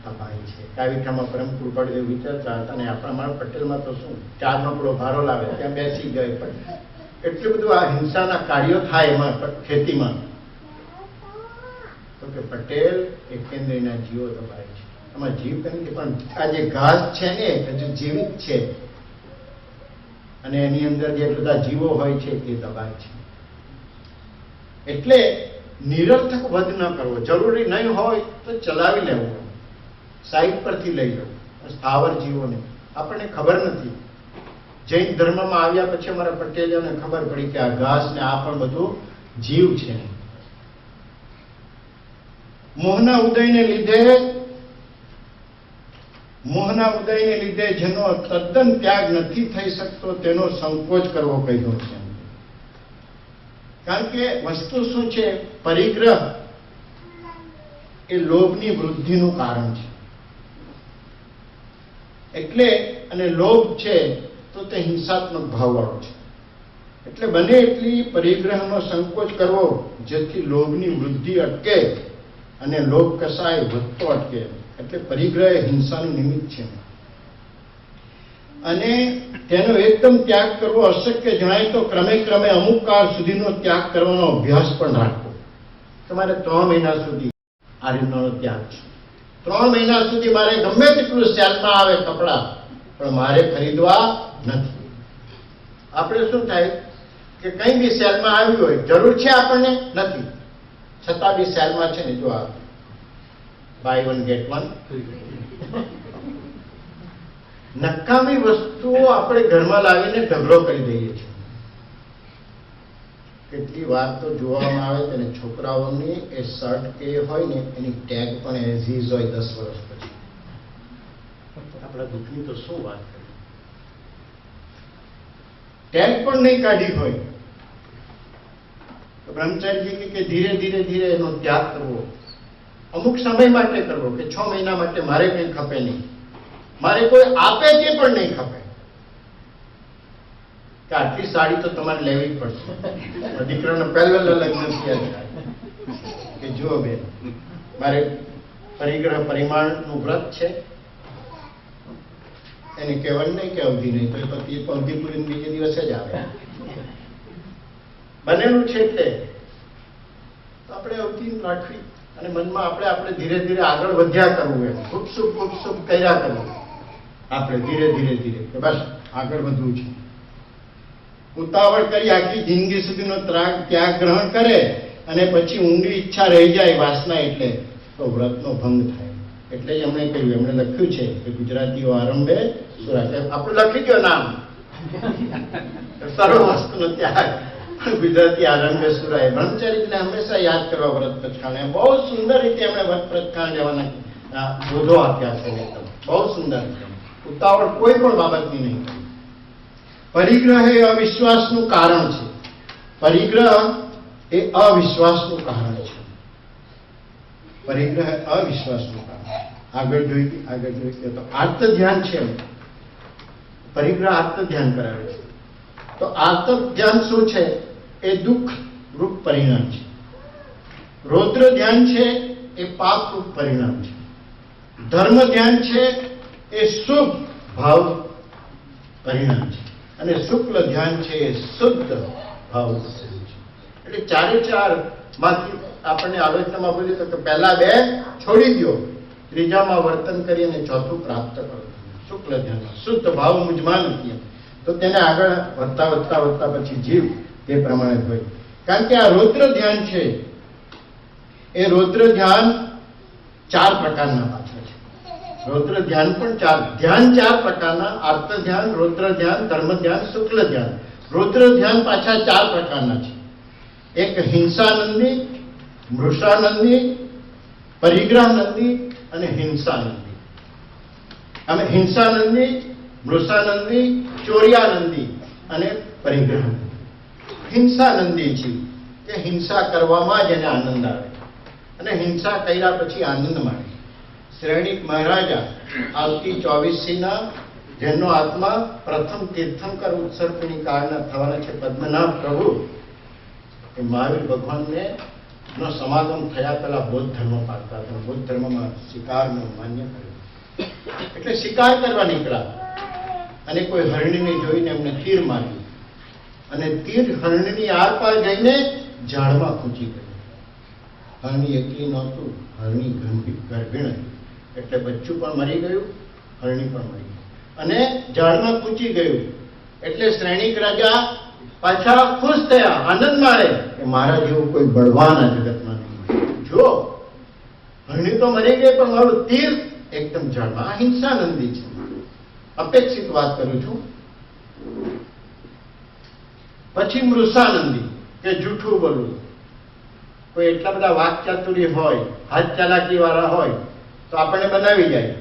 અપાય છે. કાવિખામાં પરમ કૃપાળુ વિચારતા હતા અને આપણા મારા પટેલમાં તો શું 4 નકડો ભારો લાવે ત્યાં બેસી જાય, પણ એટલું બધું આ હિંસાના કાર્યો થાય એમાં ખેતીમાં, તો કે પટેલ એકેન્દ્રના જીવો દબાય છે. આમાં જીવ નથી, પણ આ જે ઘાસ છે ને હજુ જીવિત છે, અને એની અંદર જે બધા જીવો હોય છે તે દબાય છે. એટલે નિરર્થક વધ ન કરવો, જરૂરી નહીં હોય તો ચલાવી લેવું, સાઈડ પરથી લઈ લેવું. સ્થાવર જીવોને આપણને ખબર નથી. જૈન ધર્મમાં આવ્યા પછી અમારા પટેલોને ખબર પડી કે આ ઘાસ ને આ પણ બધું જીવ છે. મોહના ઉદયને લીધે જેનો તદ્દન ત્યાગ નથી થઈ શકતો તેનો સંકોચ કરવો કહ્યો છે. કારણ કે વસ્તુ શું છે, પરિગ્રહ એ લોભની વૃદ્ધિનું કારણ છે. એટલે અને લોભ છે તો તે હિંસાત્મક ભાવવાળો છે. એટલે બને એટલી પરિગ્રહનો સંકોચ કરવો, જેથી લોભની વૃદ્ધિ અટકે અને લોભ કસાય વધતો અટકે. એટલે પરિગ્રહ એ હિંસાનું નિમિત્ત છે. અને તેનો એકદમ ત્યાગ કરવો અશક્ય જણાય તો ક્રમે ક્રમે અમુક કાળ સુધીનો ત્યાગ કરવાનો અભ્યાસ પણ રાખવો. તમારે 3 મહિના સુધી આ રીતનો ત્યાગ છે. 3 મહિના સુધી મારે ગમે તેટલું સેલમાં આવે કપડા, પણ મારે ખરીદવા નથી. આપણે શું થાય કે કંઈ બી સેલમાં આવ્યું હોય, જરૂર છે આપણને નથી, છતાં બી સેલમાં છે ને, જો આ બાય 1 ગેટ 1, નકામી વસ્તુઓ આપણે ઘરમાં લાવીને ઢગલો કરી દઈએ છીએ. કેટલી વાર તો જોવામાં આવે તેને છોકરાઓની એ શર્ટ કે હોય ને એની ટેગ પણ એઝ ઇઝ હોય 10 વર્ષ પછી. આપણા દુઃખની તો શું વાત કરી, ટેગ પણ નહીં કાઢી હોય. તો બ્રહ્મચારીજી કે ધીરે ધીરે ધીરે એનો ત્યાગ કરવો, અમુક સમય માટે કરવો કે 6 મહિના માટે મારે કંઈ ખપે નહીં, મારે કોઈ આપે તે પણ નહીં ખપે. કે આટલી સાડી તો તમારે લેવી જ પડશે. દીકરાનો પહેલો લગ્ન થયા કે જુઓ બેન, મારે પરિગ્રહ પરિમાણનું વ્રત છે, એને કહેવાનું નહીં કે અવધિ નહીં, તો પછી અવધિ પૂરી બીજે દિવસે જ આવે. બનેલું છે એટલે આપણે અવધિ રાખવી અને મનમાં આપણે ધીરે ધીરે આગળ વધ્યા કરવું. એમ ખૂબ શુભ કર્યા કરવું. આપણે ધીરે ધીરે કે બસ આગળ વધવું છે. ઉતાવળ કરી આખી જિંદગી સુધીનો ત્યાગ ગ્રહણ કરે અને પછી ઊંડી ઈચ્છા રહી જાય વાસના, એટલે તો વ્રતનો ભંગ થાય. એટલે જ એમણે કહ્યું, એમણે લખ્યું છે કે ગુજરાતીઓ આરંભે સુરા. આપણે લખી દો નામ, સર્વ વસ્તુનો ત્યાગ, ગુજરાતી આરંભે સુરાય. બ્રહ્મચારીને હંમેશા યાદ કરવા વ્રત પ્રથાને. બહુ સુંદર રીતે એમણે વ્રત પ્રથા લેવાના બોધો આપ્યા છે. બહુ સુંદર રીતે, ઉતાવળ કોઈ પણ બાબતની નહીં. પરિગ્રહ એ અવિશ્વાસનું કારણ છે. પરિગ્રહ એ અવિશ્વાસનું કારણ છે. પરિગ્રહ અવિશ્વાસનું કારણ. આગળ જોઈએ તો આર્ત ધ્યાન છે. પરિગ્રહ આર્ત ધ્યાન કરાવે છે. તો આર્ત ધ્યાન શું છે? એ દુઃખ રૂપ પરિણામ છે. રૌદ્ર ધ્યાન છે એ પાપ રૂપ પરિણામ છે. ધર્મ ધ્યાન છે એ શુભ ભાવ પરિણામ છે. અને શુક્લ ધ્યાન છે એ શુદ્ધ ભાવ પરિણામ છે. એટલે ચારે ચાર માંથી આપણને આલોચનામાં બોલ્યું તો કે પહેલા 2 છોડી દો, ત્રીજામાં વર્તન કરી અને ચોથું પ્રાપ્ત કરો. શુક્લ ધ્યાન શુદ્ધ ભાવ મુજમાં નથી, તો તેને આગળ વધતા પછી જીવ તે પ્રમાણે હોય. કારણ કે આ રૌદ્ર ધ્યાન છે, એ રૌદ્ર ધ્યાન 4 પ્રકારના પાછા છે. રૌદ્ર ધ્યાન પણ 4 પ્રકારના: આર્ત ધ્યાન, રૌદ્ર ધ્યાન, ધર્મ ધ્યાન, શુક્લ ધ્યાન. રૌદ્ર ધ્યાન પાછા 4 પ્રકારના છે. એક હિંસાનંદી, મૃષાનંદી, પરિગ્રહનંદી અને હિંસાનંદી. અમે હિંસાનંદી, મૃષાનંદી, ચોર્યાનંદી અને પરિગ્રહનંદી. હિંસાનંદી છે કે હિંસા કરવામાં જ એને આનંદ આવે અને હિંસા કર્યા પછી આનંદ માણે. શ્રેણિક મહારાજા આવતી 24સીના જેનો આત્મા પ્રથમ તીર્થંકર ઉત્સર્ગની કાળના થવાના છે, પદ્મનાભ પ્રભુ, એ મહાવીર ભગવાનને નો સમાગમ થયા પહેલા બૌદ્ધ ધર્મ પાળતા હતા. બૌદ્ધ ધર્મમાં શિકારને માન્ય કર્યું, એટલે શિકાર કરવા નીકળ્યા અને કોઈ હરણીને જોઈને એમને તીર માર્યું. અને તીર હરણની આરપાર જઈને ઝાડમાં ખૂંચી ગયું. હરણી એકલી નહોતું, હરણી ગર્ભીણ હતી, એટલે બચ્ચું પણ મરી ગયું, હરણી પણ મરી ગઈ અને ઝાડમાં ખૂંચી ગયું. એટલે શ્રેણિક રાજા પાછા ખુશ થયા, આનંદ માણે કે મારા જેવું કોઈ બળવાન આ જગતમાં નહીં. જો હરણી તો મરી ગઈ, પણ મારું તીર એકદમ ઝાડમાં. આ હિંસાનંદી છે. અપેક્ષિત વાત કરું છું. પછી મૃષાનંદી, કે જૂઠું બોલવું. કોઈ એટલા બધા વાકચાતુરી હોય, હાથ ચાલાકી વાળા હોય તો આપણને બનાવી જાય.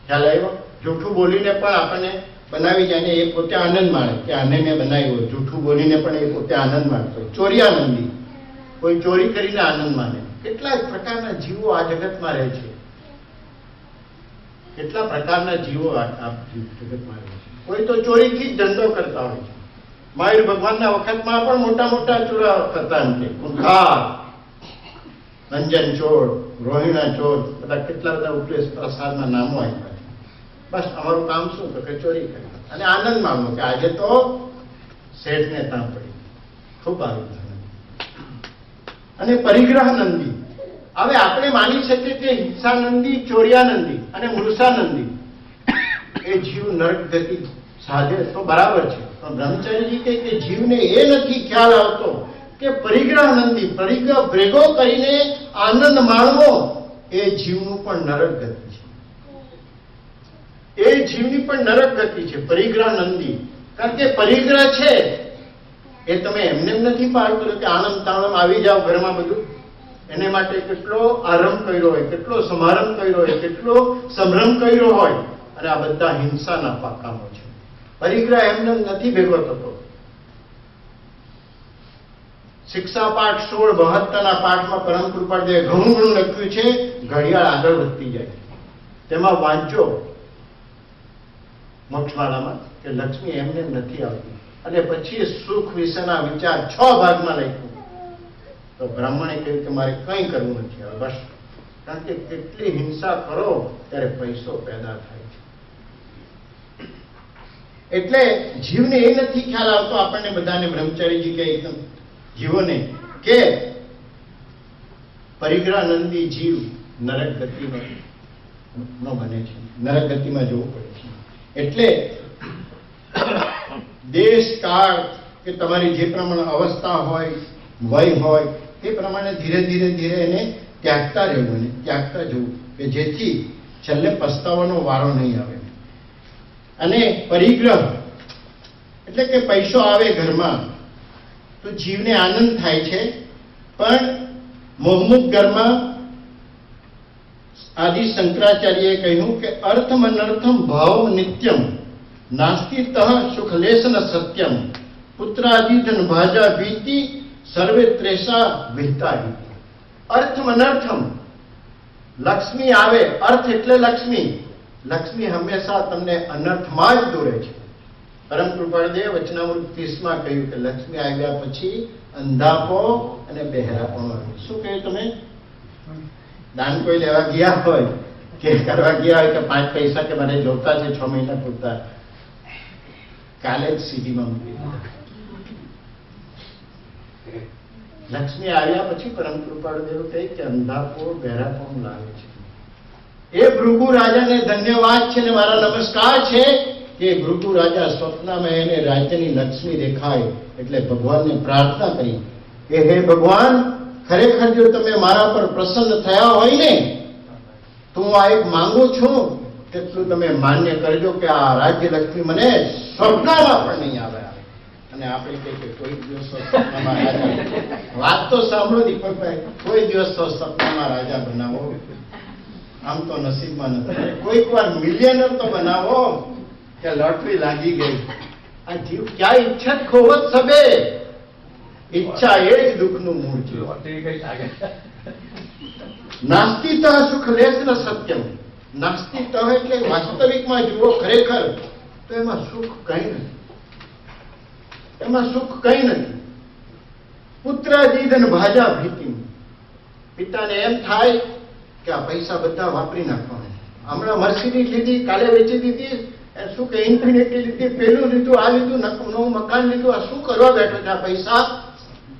ખ્યાલ આવ્યો? જૂઠું બોલીને પણ આપણને બનાવી જાય ને એ પોતે આનંદ માણે કે આને મેં બનાવ્યો. જૂઠું બોલીને પણ એ પોતે આનંદ માણતો. ચોર્યાનંદી, કોઈ ચોરી કરીને આનંદ માને. કેટલાક પ્રકારના જીવો આ જગતમાં રહે છે. કેટલા પ્રકારના જીવો આ જગતમાં રહે છે. કોઈ તો ચોરીથી જ ધંધો કરતા હોય છે. મહાવીર ભગવાનના વખતમાં પણ મોટા મોટા ચોરા કરતા એમ કે કુંખાર, અંજન ચોર, રોહિણા ચોર, બધા કેટલા બધા ઉપદેશ પ્રસાદના નામો આપ્યા છે. બસ અમારું કામ શું તો કે ચોરી કરી અને આનંદ માણવો કે આજે તો શેઠને ત્યાં પડી. ખૂબ આનંદ. અને પરિગ્રહનંદી, હવે આપણે માની શકીએ કે હિંસાનંદી, ચોર્યાનંદી અને મૃષાનંદી એ જીવ નરક ગતિ સાધે તો બરાબર છે. પણ બ્રહ્મચારીજી કહે કે જીવને એ નથી ખ્યાલ આવતો કે પરિગ્રહનંદી, પરિગ્રહ ભેગો કરીને આનંદ માણવો એ જીવનું પણ નરક ગતિ છે. એ જીવની પણ નરક ગતિ છે પરિગ્રહનંદી. કારણ કે પરિગ્રહ છે એ તમે એમને નથી પાર કર્યો કે આનંદ તાણમ આવી જાવ ઘરમાં બધું. એને માટે કેટલો આરંભ કર્યો હોય, કેટલો સમારંભ કર્યો હોય, કેટલો સંભ્રમ કર્યો હોય. અને આ બધા હિંસાના પાકામો છે. પરિગ્રહ એમને નથી ભેગો થતો. શિક્ષા પાઠ 1672 પાઠમાં પરમ કૃપાળદેવે ઘણું ઘણું લખ્યું છે. ઘડિયાળ આગળ વધતી જાય. તેમાં વાંચો મોક્ષમાળામાં કે લક્ષ્મી એમને નથી આવતી. અને પછી સુખ વિશેના વિચાર 6 ભાગમાં લખ્યું. તો બ્રાહ્મણે કહ્યું કે મારે કંઈ કરવું નથી હવે બસ. કારણ કે કેટલી હિંસા કરો ત્યારે પૈસો પેદા થાય છે. એટલે જીવને એ નથી ખ્યાલ આવતો આપણને બધાને, બ્રહ્મચારીજી કે એકદમ જીવોને કે પરિગ્રહનંદી જીવ નરક ગતિમાં ન બને છે, નરક ગતિમાં જવું પડે છે. એટલે દેશ કાળ કે તમારી જે પ્રમાણે અવસ્થા હોય, વય હોય એ પ્રમાણે ધીરે ધીરે ધીરે એને ત્યાગતા રહેવું અને ત્યાગતા જવું કે જેથી છેલ્લે પસ્તાવાનો વારો નહીં આવે. અને પરિગ્રહ એટલે કે પૈસો આવે ઘરમાં તો જીવને આનંદ થાય છે, પણ મોહમુખ ઘરમાં આદિ શંકરાચાર્યએ કહ્યું કે અર્થમ અનર્થમ ભાવ નિત્યમ નાસ્તિ તઃ સુખલેશન સત્યમ પુત્રાદિધન ભાજા ભીતિ સર્વે ત્રેષા વિહતા. અર્થમ અનર્થમ, લક્ષ્મી આવે, અર્થ એટલે લક્ષ્મી. લક્ષ્મી હંમેશા તમને અનર્થમાં જ દોરે છે. પરમ કૃપાળદેવ વચનામૃત 30માં કહ્યું કે લક્ષ્મી આવ્યા પછી અંધાપો અને બહેરાપો આવે. શું કહ્યું તમે? દાન કોઈ લેવા ગયા હોય કે કરવા ગયા હોય કે 5 પૈસા કે મને જોતા છે 6 મહિના પૂરતા, કાલે જ સીડીમાં મૂકી દીધા. લક્ષ્મી આવ્યા પછી પરમ કૃપાળદેવ કહે કે અંધાપો બહેરાપો લાવે છે. એ ભૃગુ રાજાને ધન્યવાદ છે ને મારા નમસ્કાર છે કે ભૃગુ રાજા સ્વપ્નમાં એને રાજ્યની લક્ષ્મી દેખાય એટલે ભગવાનને પ્રાર્થના કરી કે હે ભગવાન, ખરેખર જો તમે મારા પર પ્રસન્ન થયા હોય ને તો હું આ એક માંગુ છું, તેટલું તમે માન્ય કરજો કે આ રાજ્ય લક્ષ્મી મને સ્વપ્નમાં પણ નહીં આવે. અને આપણે કહીએ કે કોઈ દિવસ સપનામાં રાજા, વાત તો સાંભળો દીપકભાઈ, કોઈ દિવસ તો સપનામાં રાજા બનાવો. આમ તો નસીબમાં નથી. કોઈક વાર મિલિયનર તો બનાવો કે લોટરી લાગી ગઈ. આ જીવ ક્યાં ઈચ્છત ખોવત સબે, ઈચ્છા એ જ દુઃખનું મૂળ છે. નાસ્તિત સુખ લેશ સત્યમ. નાસ્તિત એટલે વાસ્તવિકમાં જુઓ ખરેખર તો એમાં સુખ કઈ નથી. એમાં સુખ કઈ નથી. પુત્રાદિધન ભાજા ભીતિ. પિતાને એમ થાય કે આ પૈસા બધા વાપરી નાખવાના. હમણાં મર્સિડીઝ લીધી, કાલે વેચી દીધી, શું કે ઇન્ફિનિટી લીધી, પેલું લીધું, આ લીધું, નવું મકાન લીધું, આ શું કરવા બેઠો છે આ પૈસા?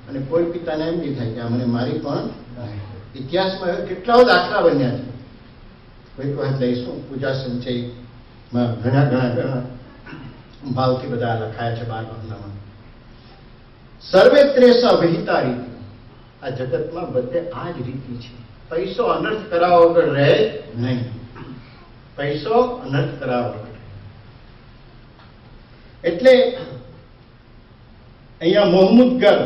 અને કોઈ પિતાને એમ નહીં થાય કે આ મને મારી પણ. ઇતિહાસમાં એવા કેટલાઓ દાખલા બન્યા છે. કોઈક વાત લઈશું, પૂજા સંચયમાં ઘણા ઘણા ઘણા ભાવથી બધા લખાયા છે 12 પગલામાં. સર્વે ત્રેસા વિહિતા રીતિ. આ જગતમાં બધે આ જ રીતિ છે. પૈસો અનર્થ કરાવવા વગર રહે નહીં. પૈસો અનર્થ કરાવવા વગર. એટલે અહીંયા મોહમુદ્ગર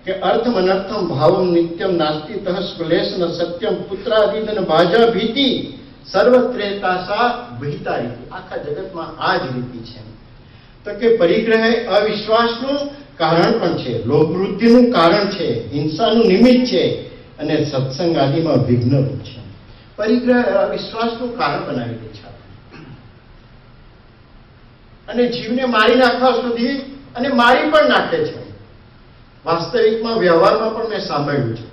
કે અર્થમ અનર્થમ ભાવમ નિત્યમ નાસ્તિ તઃ સ્કલેશન સત્યમ પુત્રાદિન ભાજા ભીતિ સર્વત્રેતાસા વિહિતા રીતિ. આખા જગતમાં આ જ રીતિ છે. તો કે પરિગ્રહ અવિશ્વાસનું કારણ પણ છે, લોભવૃદ્ધિનું કારણ છે, હિંસાનું નિમિત્ત છે અને સત્સંગ આદિમાં વિઘ્નરૂપ છે. પરિગ્રહ અવિશ્વાસનું કારણ બનાવી દે છે અને જીવને મારી નાખવા સુધી અને મારી પણ નાખે છે. વાસ્તવિકમાં વ્યવહારમાં પણ મેં સાંભળ્યું છે.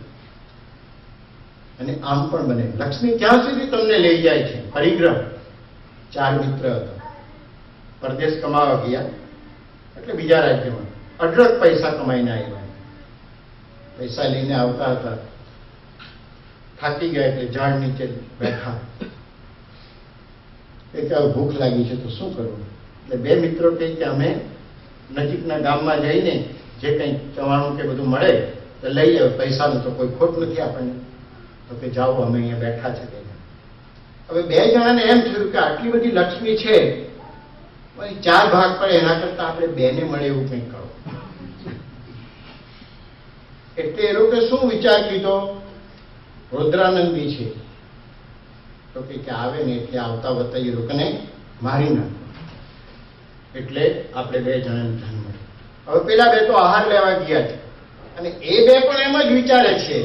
અને આમ પણ બને. લક્ષ્મી ક્યાં સુધી તમને લઈ જાય છે? પરિગ્રહ. 4 મિત્ર હતા, પરદેશ કમાવા ગયા, એટલે બીજા રાજ્યમાં અઢળક પૈસા કમાઈને આવ્યા. પૈસા લઈને આવતા હતા, થાકી ગયા એટલે ઝાડ નીચે બેઠા. કે ભૂખ લાગી છે તો શું કરવું? એટલે 2 મિત્રો કહે કે અમે નજીકના ગામમાં જઈને જે કંઈ ચવાણું કે બધું મળે તો લઈ આવે, પૈસાનું તો કોઈ ખોટ નથી આપણને. તો કે જાઓ, અમે અહીંયા બેઠા છે. હવે 2 જણાને એમ થયું કે આટલી બધી લક્ષ્મી છે, 4 ભાગ પડે એના કરતા આપણે 2 ને મળે એવું કંઈક કરો. એટલે એ લોકો શું વિચાર કીધો? રુદ્રાનંદી છે તો કે આવે ને એટલે આવતા વતા એ લોકોને મારી નાખો. એટલે આપણે 2 જણાને ધન મળે. હવે પેલા 2 તો આહાર લેવા ગયા છે અને એ 2 પણ એમ જ વિચારે છે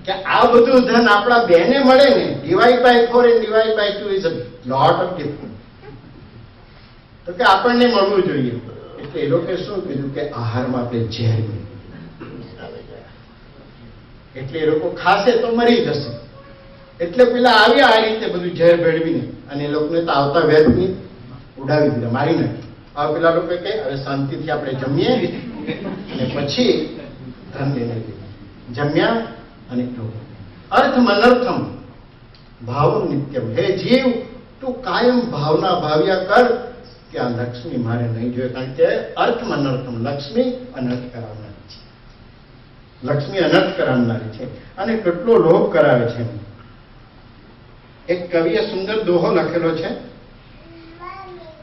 કે આ બધું ધન આપણા 2 ને મળે ને, divide by 4 and divide by 2 is a lot of difference. તો કે આપણને મળવું જોઈએ. એટલે એ લોકોએ શું કીધું કે આહારમાં આપણે ઝેર મળ્યું. એટલે એ લોકો ખાશે તો મરી જશે. એટલે પેલા આવ્યા આ રીતે બધું ઝેર ભેળવીને, અને એ લોકોને તો આવતા વેદની ઉડાવી દીધા, મારી નાખી. હવે પેલા લોકો કહે હવે શાંતિથી આપણે જમીએ અને પછી ધન લઈને જમ્યા. અને અર્થમ અનર્થમ ભાવમ નિત્યમ. હે જીવ, તું કાયમ ભાવના ભાવ્યા કર કે આ લક્ષ્મી મારે નહીં જોઈએ. કારણ કે અર્થમ અનર્થમ, લક્ષ્મી અનર્થ કરાવનારી છે. લક્ષ્મી અનર્થ કરાવનારી છે અને કેટલો લોભ કરાવે છે. એક કવિએ સુંદર દોહો લખેલો છે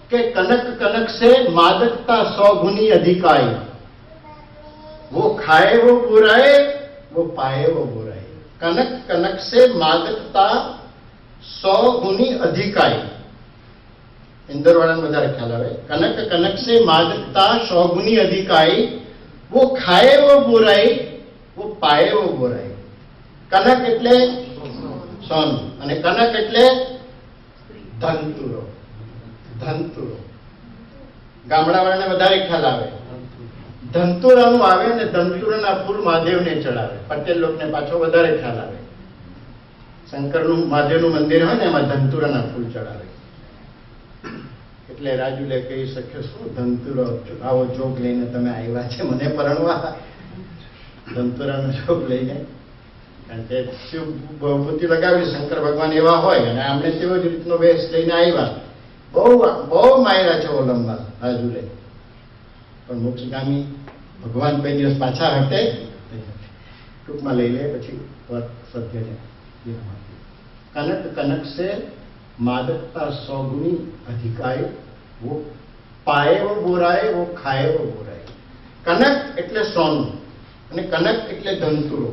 કે કનક કનક સે માદકતા 100 गुनी अधिकाई, वो खाए वो बुराए, वो पाए वो बुराई. कनक कनक से मादकता 100 गुनी अधिकाई. इंदरवाड़ा में વધારે ખ્યાલ આવે. कनक कनक से मादकता 100 गुनी अधिकाई, वो खाए वो बुराई, वो पाए वो बुराई. कनक એટલે સોનું અને કનક એટલે ધનતુરો. ધનતુરો ગામડાવાળાને વધારે ખ્યાલ આવે. ધનતુરાનું આવે ને ધનતુરાના ફૂલ મહાદેવને ચડાવે. પટેલ લોકોને પાછો વધારે ખ્યાલ આવે. શંકરનું મહાદેવનું મંદિર હોય ને એમાં ધનતુરાના ફૂલ ચડાવે. એટલે રાજુલે કહી શક્યો, શું ધનતુરો આવો જોગ લઈને તમે આવ્યા છે મને પરણવા? ધનતુરાનો જોગ લઈને. કારણ કે શિવ બહુમતી લગાવી, શંકર ભગવાન એવા હોય અને આમને તેવો જ રીતનો વેશ લઈને આવ્યા. બહુ માયરા છે ઓલંબા રાજુલે. પણ મોક્ષગામી ભગવાન 2 દિવસ પાછા હટે. ટૂંકમાં લઈ લે પછી સત્ય છે. कनक कनक से मादकता 100 गुनी अधिकाई, वो पाए वो बुराए, वो खाए वो बुराए. कनक એટલે સોનું અને કનક એટલે ધનતુરો.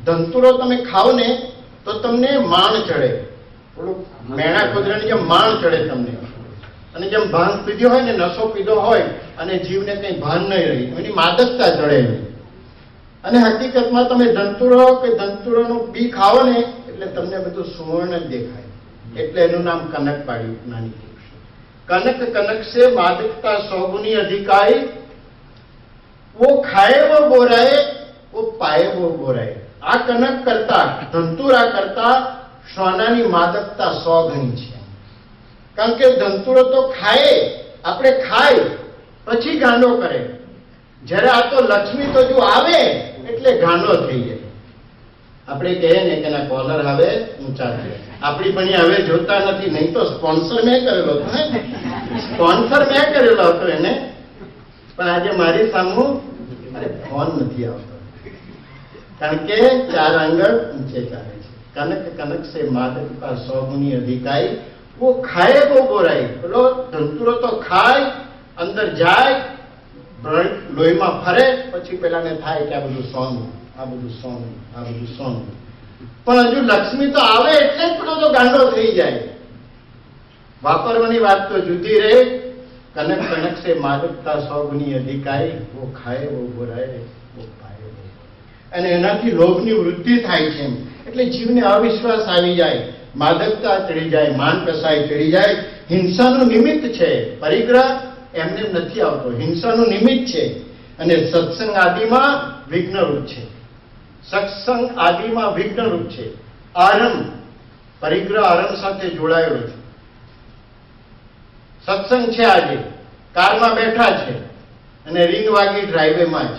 ધનતુરો તમે ખાઓ ને તો તમને માણ ચડે, થોડું મેણા કુદરાની જેમ માણ ચડે તમને. અને જેમ ભાંગ પીધો હોય ને, નશો પીધો હોય અને જીવને કંઈ ભાન નહીં રહી, એની માદકતા ચડે. અને હકીકતમાં તમે ધનતુરો કે ધનતુરોનું બી ખાઓ ને એટલે તમને બધું સુવર્ણ જ દેખાય. એટલે એનું નામ કનક પાડ્યું. નાની કનક કનક સે માદકતા 100 गुनी अधिकाई, वो खाए वो बोराए, वो पाए वो बोराए. આ કનક કરતા, ધનતુરા કરતા સોનાની માદકતા 100 ગણી છે. કારણ કે ધંતુરો તો ખાય, આપણે ખાય પછી ગાંડો કરે. જ્યારે આ તો લક્ષ્મી તો જો આવે એટલે ગાંડો થઈ જાય. આપણે કહીએ ને કે ના કોલર હવે ઊંચા છે, આપણી પણ હવે જોતા નથી. નહીં તો સ્પોન્સર મેં કરેલો હતો ને, સ્પોન્સર મેં કરેલો હતો એને, પણ આજે મારી સામું અરે ફોન નથી આવતો, કારણ કે 4 આંગળ ઊંચે ચાલે છે. કનક કનક સે માદક કા 100 ગુની અધિકાઈ, वो खाए वो बोराई. પેલો ધંતુરો તો ખાય, અંદર જાય, લોહીમાં ફરે, પછી પેલાને થાય કે આ બધું સોનું, આ બધું સોનું, આ બધું સોનું. પણ હજુ લક્ષ્મી તો આવે એટલે જ પેલો તો ગાંડો થઈ જાય. વાપરવાની વાત તો જુદી રહે. કનક કનક સે માદકતા 100 ગુની અધિકારી, वो खाए वो बोराई, वो पाए वो. અને એનાથી લોભની વૃદ્ધિ થાય છે. એટલે જીવને અવિશ્વાસ આવી જાય, માદકતા ચડી જાય, માન કસાઈ ચડી જાય. હિંસાનું નિમિત્ત છે પરિગ્રહ, એમને નથી આવતો, હિંસાનું નિમિત્ત છે. અને સત્સંગ આદિમાં વિઘ્નરૂપ છે. સત્સંગ આદિમાં વિઘ્નરૂપ છે. આરંભ પરિગ્રહ આરંભ સાથે જોડાયેલો છે. સત્સંગ છે, આજે કારમાં બેઠા છે અને રિંગ વાગી ડ્રાઈવેમાં જ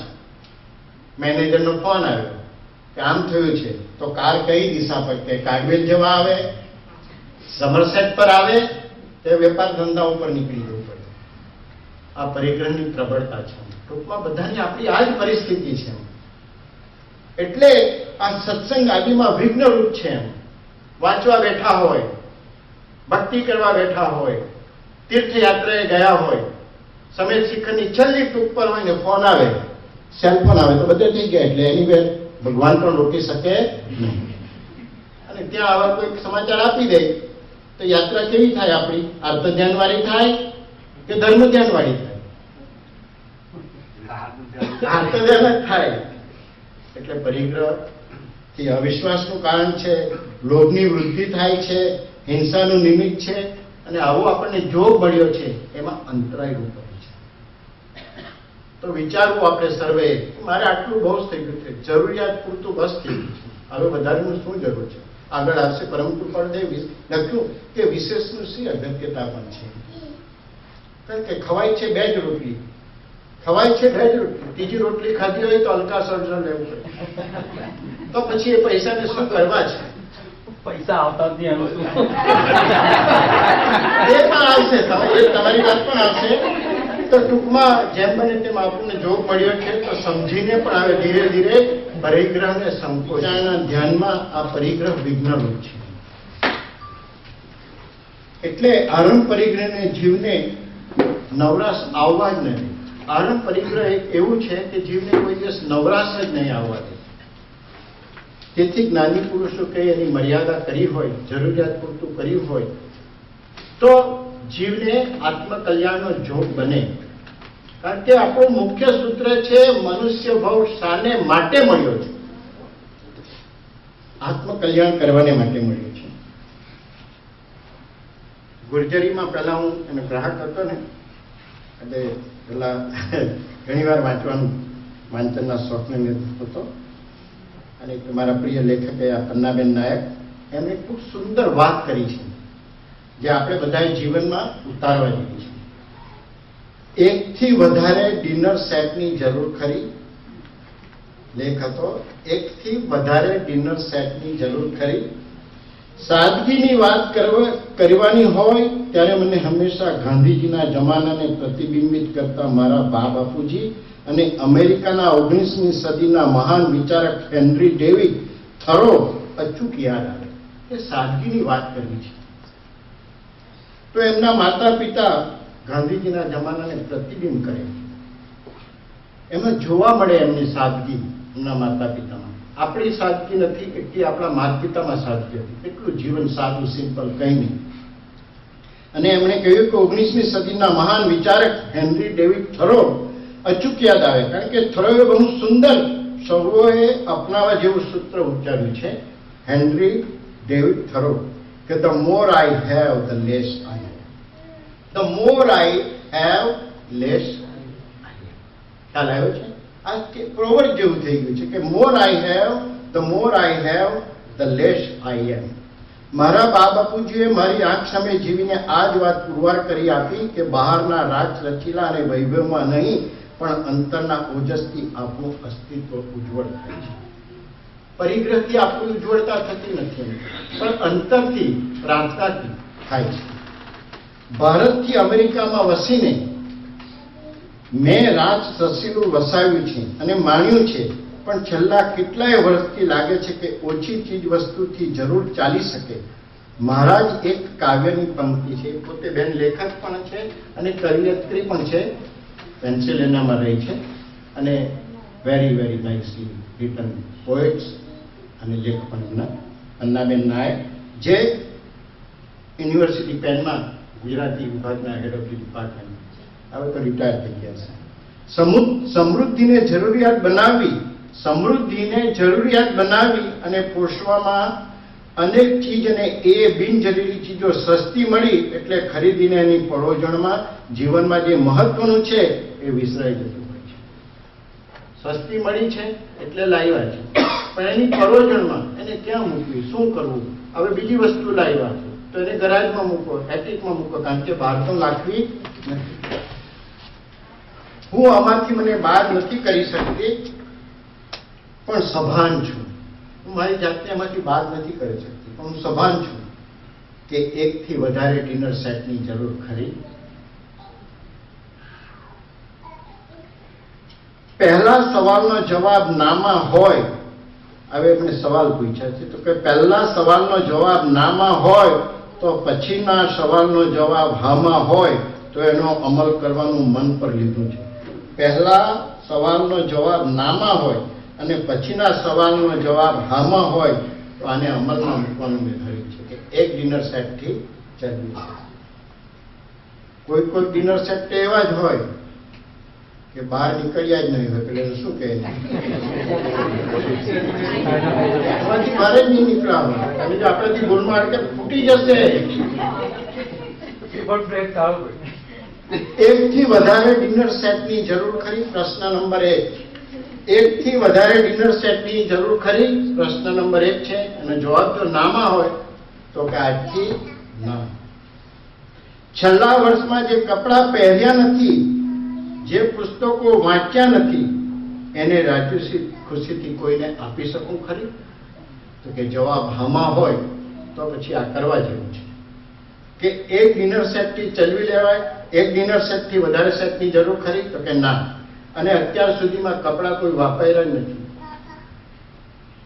મેનેજરનો ફોન આવ્યો કે આમ થયું છે. તો કાર કઈ દિશા પર, કે કાગવેલ જવા આવે, સમરસેટ પર આવે, તે વેપાર ધંધા ઉપર નીકળી જવું પડે. આ પરિગ્રહની પ્રબળતા છે. ટૂંકમાં બધાની આપણી આ જ પરિસ્થિતિ છે. એટલે આ સત્સંગ આદિમાં વિઘ્નરૂપ છે. વાંચવા બેઠા હોય, ભક્તિ કરવા બેઠા હોય, તીર્થયાત્રાએ ગયા હોય, સમેત શિખરની છેલ્લી ટૂંક પર હોય ને ફોન આવે, સેલફોન આવે તો બધે થઈ ગયા. એટલે એની બેન ભગવાન પણ રોકી શકે નહીં. અને ત્યાં આવા કોઈ સમાચાર આપી દે તો યાત્રા કેવી થાય આપણી? આર્ત ધ્યાનવાળી થાય કે ધર્મ ધ્યાનવાળી થાય? આર્ત ધ્યાન જ થાય. એટલે પરિગ્રહ એ અવિશ્વાસનું કારણ છે, લોભની વૃદ્ધિ થાય છે, હિંસાનું નિમિત્ત છે. અને આવો આપણને જોગ મળ્યો છે, એમાં અંતરાય રૂપ છે. તો વિચારવું આપણે સર્વે, મારે આટલું બહુ જ થઈ ગયું છે, જરૂરિયાત પૂરતું બસ થઈ ગયું છે, હવે વધારેનું શું જરૂર છે? આગળ આવશે પરંતુ પડદે લખ્યું કે વિશેષનું શી અગત્યતા પણ છે. કારણ કે ખવાય છે 2 જ રોટલી, ખવાય છે 2 જ રોટલી, ત્રીજી રોટલી ખાધી હોય તો હલકા સળસળ લેવું પડે. તો પછી એ પૈસાને શું કરવા છે? પૈસા આવતા જ નહીં એનું શું? એ પણ આવશે, તમારી વાત પણ આવશે. તો ટૂંકમાં જેમ બને તેમ આપણને જોગ મળ્યો છે, તો સમજીને પણ આવે ધીરે ધીરે પરિગ્રહને સંકોચના ધ્યાનમાં આ પરિગ્રહ વિઘ્નરૂપ છે. એટલે આરંભ પરિગ્રહને જીવને નવરાશ આવવા જ નથી. આરંભ પરિગ્રહ એક એવું છે કે જીવને કોઈ દિવસ નવરાશ જ નહીં આવવા દે. તેથી જ્ઞાની પુરુષો કઈ એની મર્યાદા કરી હોય, જરૂરિયાત પૂરતું કર્યું હોય તો જીવને આત્મકલ્યાણનો જોગ બને. કારણ કે આપણું મુખ્ય સૂત્ર છે મનુષ્ય ભાવ શાને માટે મળ્યો છે? આત્મકલ્યાણ કરવાને માટે મળ્યો છે. ગુર્જરીમાં પહેલા હું એને ગ્રાહક હતો ને, એટલે પેલા ઘણી વાર વાંચનના શોખને લીધો હતો. અને મારા પ્રિય લેખક પન્નાબેન નાયક, એમણે ખૂબ સુંદર વાત કરી છે, જે આપણે બધાએ જીવનમાં ઉતારવા જેવી છે. 1 થી વધારે ડિનર સેટની જરૂર ખરી? લેખ હતો, 1 થી વધારે ડિનર સેટની જરૂર ખરી? સાદગીની વાત કરવાની હોય ત્યારે મને હંમેશા ગાંધીજીના જમાનાને પ્રતિબિંબિત કરતા મારા બા બાપુજી અને અમેરિકાના 19મી સદીના મહાન વિચારક હેનરી ડેવિડ થરો અચૂક યાદ આવે. એ સાદગીની વાત કરવી છે. તો એમના માતા પિતા ગાંધીજીના જમાનાને પ્રતિબિંબ કરે, એમાં જોવા મળે એમની સાદગી. એમના માતા પિતામાં આપણી સાદગી નથી એટલી આપણા માતા પિતામાં સાદગી હતી. એટલું જીવન સાદું, સિમ્પલ, કંઈ નહીં. અને એમણે કહ્યું કે 19મી સદીના મહાન વિચારક હેનરી ડેવિડ થરો અચૂક યાદ આવે. કારણ કે થરોએ બહુ સુંદર, સૌએ અપનાવવા જેવું સૂત્ર ઉચ્ચાર્યું છે, હેનરી ડેવિડ થરો, કે the more I have the less I am. The more I have less I am. ખ્યાલ આવ્યો છે? આ પ્રોવર્બ જેવું થઈ ગયું છે કે મોર I have the less I એમ. મારા બા બાપુજીએ મારી આંખ સામે જીવીને આ જ વાત પુરવાર કરી આપી કે બહારના રાજ રચીલા અને વૈભવમાં નહીં પણ અંતરના ઓજસથી આપણું અસ્તિત્વ ઉજ્જવળ થાય છે. પરિગ્રહથી આપણી ઉજ્જવળતા થતી નથી, પણ અંતરથી, પ્રાર્થનાથી થાય છે. ભારતથી અમેરિકામાં વસીને મેં રાજ રસીલું વસાવ્યું છે અને માણ્યું છે, પણ છેલ્લા કેટલાય વર્ષથી લાગે છે કે ઓછી ચીજ વસ્તુથી જરૂર ચાલી શકે. મહારાજ એક કાવ્યની પંક્તિ છે, પોતે બેન લેખક પણ છે અને કવિયત્રી પણ છે, પેન્સિલ્વેનિયામાં રહી છે અને very very nicely return poets અને લેખ પણ એમના અન્નાબેન નાયક, જે યુનિવર્સિટી પેનમાં ગુજરાતી વિભાગના હેડ ઓફ ધી ડિપાર્ટમેન્ટ, હવે તો રિટાયર થઈ ગયા છે. સમૃદ્ધિને જરૂરિયાત બનાવી અને પોષવામાં અનેક ચીજ અને એ બિનજરૂરી ચીજો સસ્તી મળી એટલે ખરીદીને એની પરોજણમાં જીવનમાં જે મહત્વનું છે એ વિસરાઈ જતું હોય છે. સસ્તી મળી છે એટલે લાવ્યા છે, પણ એની પરોજણમાં એને ક્યાં મૂકવી, શું કરવું? હવે બીજી વસ્તુ લાવ્યા છે તો એને ગરાજમાં મૂકો, એટિકમાં મૂકો, કારણ કે બહાર તો નાખવી નથી. હું આમાંથી મને બહાર નથી કરી શકતી, પણ સભાન છું. હું મારી જાતને એમાંથી બહાર નથી કરી શકતી, પણ હું સભાન છું કે એકથી વધારે ડિનર સેટની જરૂર ખરી. પહેલા સવાલનો જવાબ નામાં હોય, હવે એમણે સવાલ પૂછ્યા છે તો કે પહેલા સવાલનો જવાબ નામાં હોય તો પછીના સવાલનો જવાબ હામાં હોય તો એનો અમલ કરવાનું મન પર લીધું છે. પહેલા સવાલનો જવાબ નામાં હોય અને પછીના સવાલનો જવાબ હામાં હોય તો આને અમલમાં મૂકવાનું મેં ધર્યું છે કે એક ડિનર સેટથી ચલવી છે. કોઈ કોઈ ડિનર સેટ તો એવા જ હોય કે બહાર નીકળ્યા જ નહીં હોય, એટલે શું કહે એમાંથી બહાર જ નહીં નીકળવાનું, અને જો આપણાથી ભૂલમાં અડકે ફૂટી જશે. એકથી વધારે ડિનર સેટની જરૂર ખરી? પ્રશ્ન નંબર 1. એકથી વધારે ડિનર સેટની જરૂર ખરી? પ્રશ્ન નંબર 1 છે, અને જવાબ જો નામાં હોય તો કે આજથી ના. છેલ્લા વર્ષમાં જે કપડાં પહેર્યા નથી, જે પુસ્તકો વાંચ્યા નથી, એને રાજી ખુશીથી કોઈને આપી શકું ખરી? તો કે જવાબ હામાં હોય તો પછી આ કરવા જેવું છે કે એક ડિનર સેટથી ચલવી લેવાય. એક ડિનર સેટથી વધારે સેટની જરૂર ખરી? તો કે ના. અને અત્યાર સુધીમાં કપડાં કોઈ વાપર્યા નથી,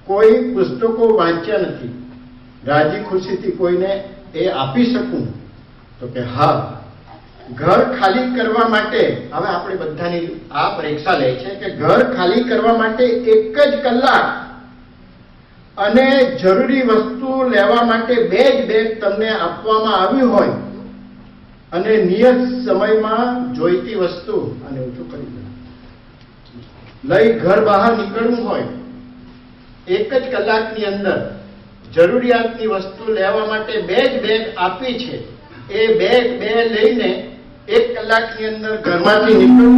કોઈ પુસ્તકો વાંચ્યા નથી, રાજી ખુશીથી કોઈને એ આપી શકું? તો કે હા. ઘર ખાલી કરવા માટે, હવે આપણે બધાની આ પરીક્ષા લે છે કે ઘર ખાલી કરવા માટે 1 જ કલાક અને જરૂરી વસ્તુ લેવા માટે 2 જ બેગ તમને આપવામાં આવ્યું હોય અને નિયત સમયમાં જોઈતી વસ્તુ, અને ઓછું કરી લઈ ઘર બહાર નીકળવું હોય, 1 જ કલાકની અંદર જરૂરિયાતની વસ્તુ લેવા માટે 2 જ બેગ આપી છે. એ બેગ 2 લઈને 1 કલાકની અંદર ઘરમાંથી નીકળવું,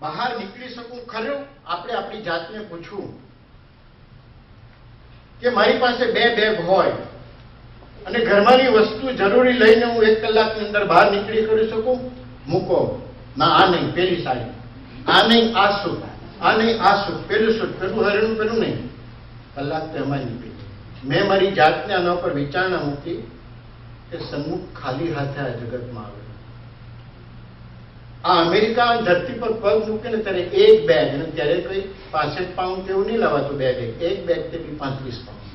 બહાર નીકળી શકું ખરું? આપણે આપણી જાતને પૂછવું કે મારી પાસે 2 બેગ હોય અને ઘરમાંની વસ્તુ જરૂરી લઈને હું 1 કલાકની અંદર બહાર નીકળી કરી શકું? મૂકો. ના, આ નહીં, પેલી સાડી, આ નહીં, આ સૂટ, આ નહીં, આ સૂટ, પેલું સૂટ, પેલું હરણું, પેલું નહીં. કલાક તો એમાં નીકળી. મેં મારી જાતને આના પર વિચારણા મૂકી કે સન્મુખ ખાલી હાથે આ જગતમાં આવે. આ અમેરિકા ધરતી પર પગ મૂકે ને ત્યારે 1 બેગ, અને ત્યારે કોઈ 65 પાઉન્ડ કેવું નહીં લાવાતું, 2 બેગ, 1 બેગ તે બી 35 પાઉન્ડ.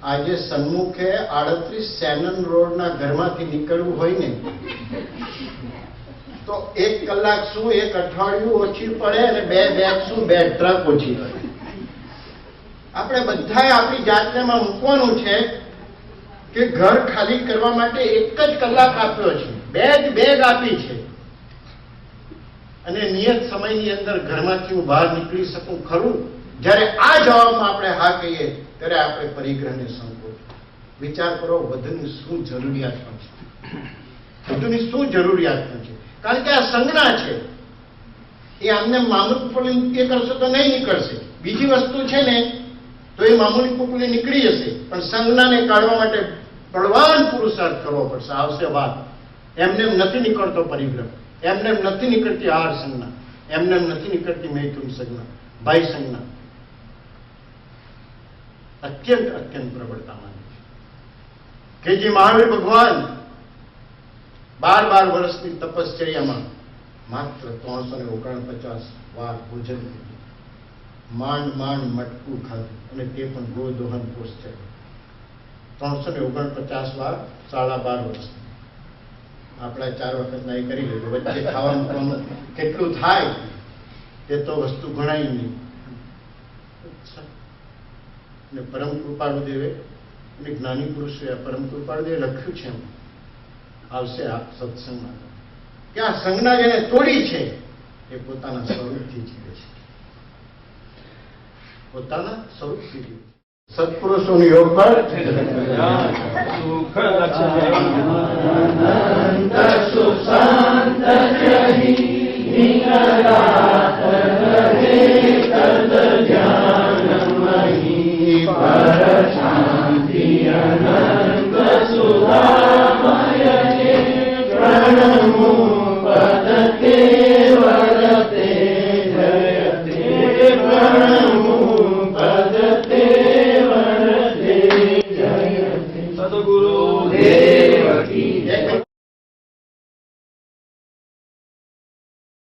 આજે સન્મુખે 38 સેનન રોડના ઘરમાંથી નીકળવું હોય ને તો 1 કલાક શું 1 અઠવાડિયું ઓછી પડે, અને 2 બેગ શું 2 ટ્રક ઓછી પડે. આપણે બધાએ આપણી જાતને મૂકવાનું છે કે ઘર ખાલી કરવા માટે 1 જ કલાક આપ્યો છે, 2 જ બેગ આપી છે, અને નિયત સમયની અંદર ઘરમાંથી હું બહાર નીકળી શકું ખરું? જ્યારે આ જવાબમાં આપણે હા કહીએ ત્યારે આપણે પરિગ્રહને સંકોચ. વિચાર કરો વધુની શું જરૂરિયાત પણ છે, વધુની શું જરૂરિયાત પણ છે, કારણ કે આ સંજ્ઞા છે. એ આમને મામૂલ એ કરશો તો નહીં નીકળશે. બીજી વસ્તુ છે ને તો એ મામૂલી કુકલી નીકળી જશે, પણ સંજ્ઞાને કાઢવા માટે બળવાન પુરુષાર્થ કરવો પડશે. આવશે વાત. એમને એમ નથી નીકળતો પરિગ્રહ, એમને એમ નથી નીકળતી આહાર સંજ્ઞા, એમને એમ નથી નીકળતી મૈથુન સંજ્ઞા, ભાઈ સંજ્ઞા. અત્યંત અત્યંત પ્રબળતા માને છે કે જે મહાવીર ભગવાન 12 વર્ષની તપશ્ચર્યામાં માત્ર 349 વાર ભોજન કર્યું, માંડ મટકું ખાધું, અને તે પણ ગોદોહન પોષ 349 વાર 12.5 વર્ષ. આપણે 4 વખત ના એ કરી લીધું, વચ્ચે ખાવા મૂકવાનું કેટલું થાય તે તો વસ્તુ ગણાય નહીં. અને પરમ કૃપાળુદેવે અને જ્ઞાની પુરુષોએ પરમ કૃપાળુદેવે લખ્યું છે, એમ આવશે આ સત્સંગમાં, કે આ સંજ્ઞા જેને તોડી છે એ પોતાના સ્વરૂપથી જીવે છે, પોતાના સ્વરૂપથી જીવે છે. સત્પુરુષોનું યોગ પર સુખ લક્ષ સદગુરુ દેવ કી જય.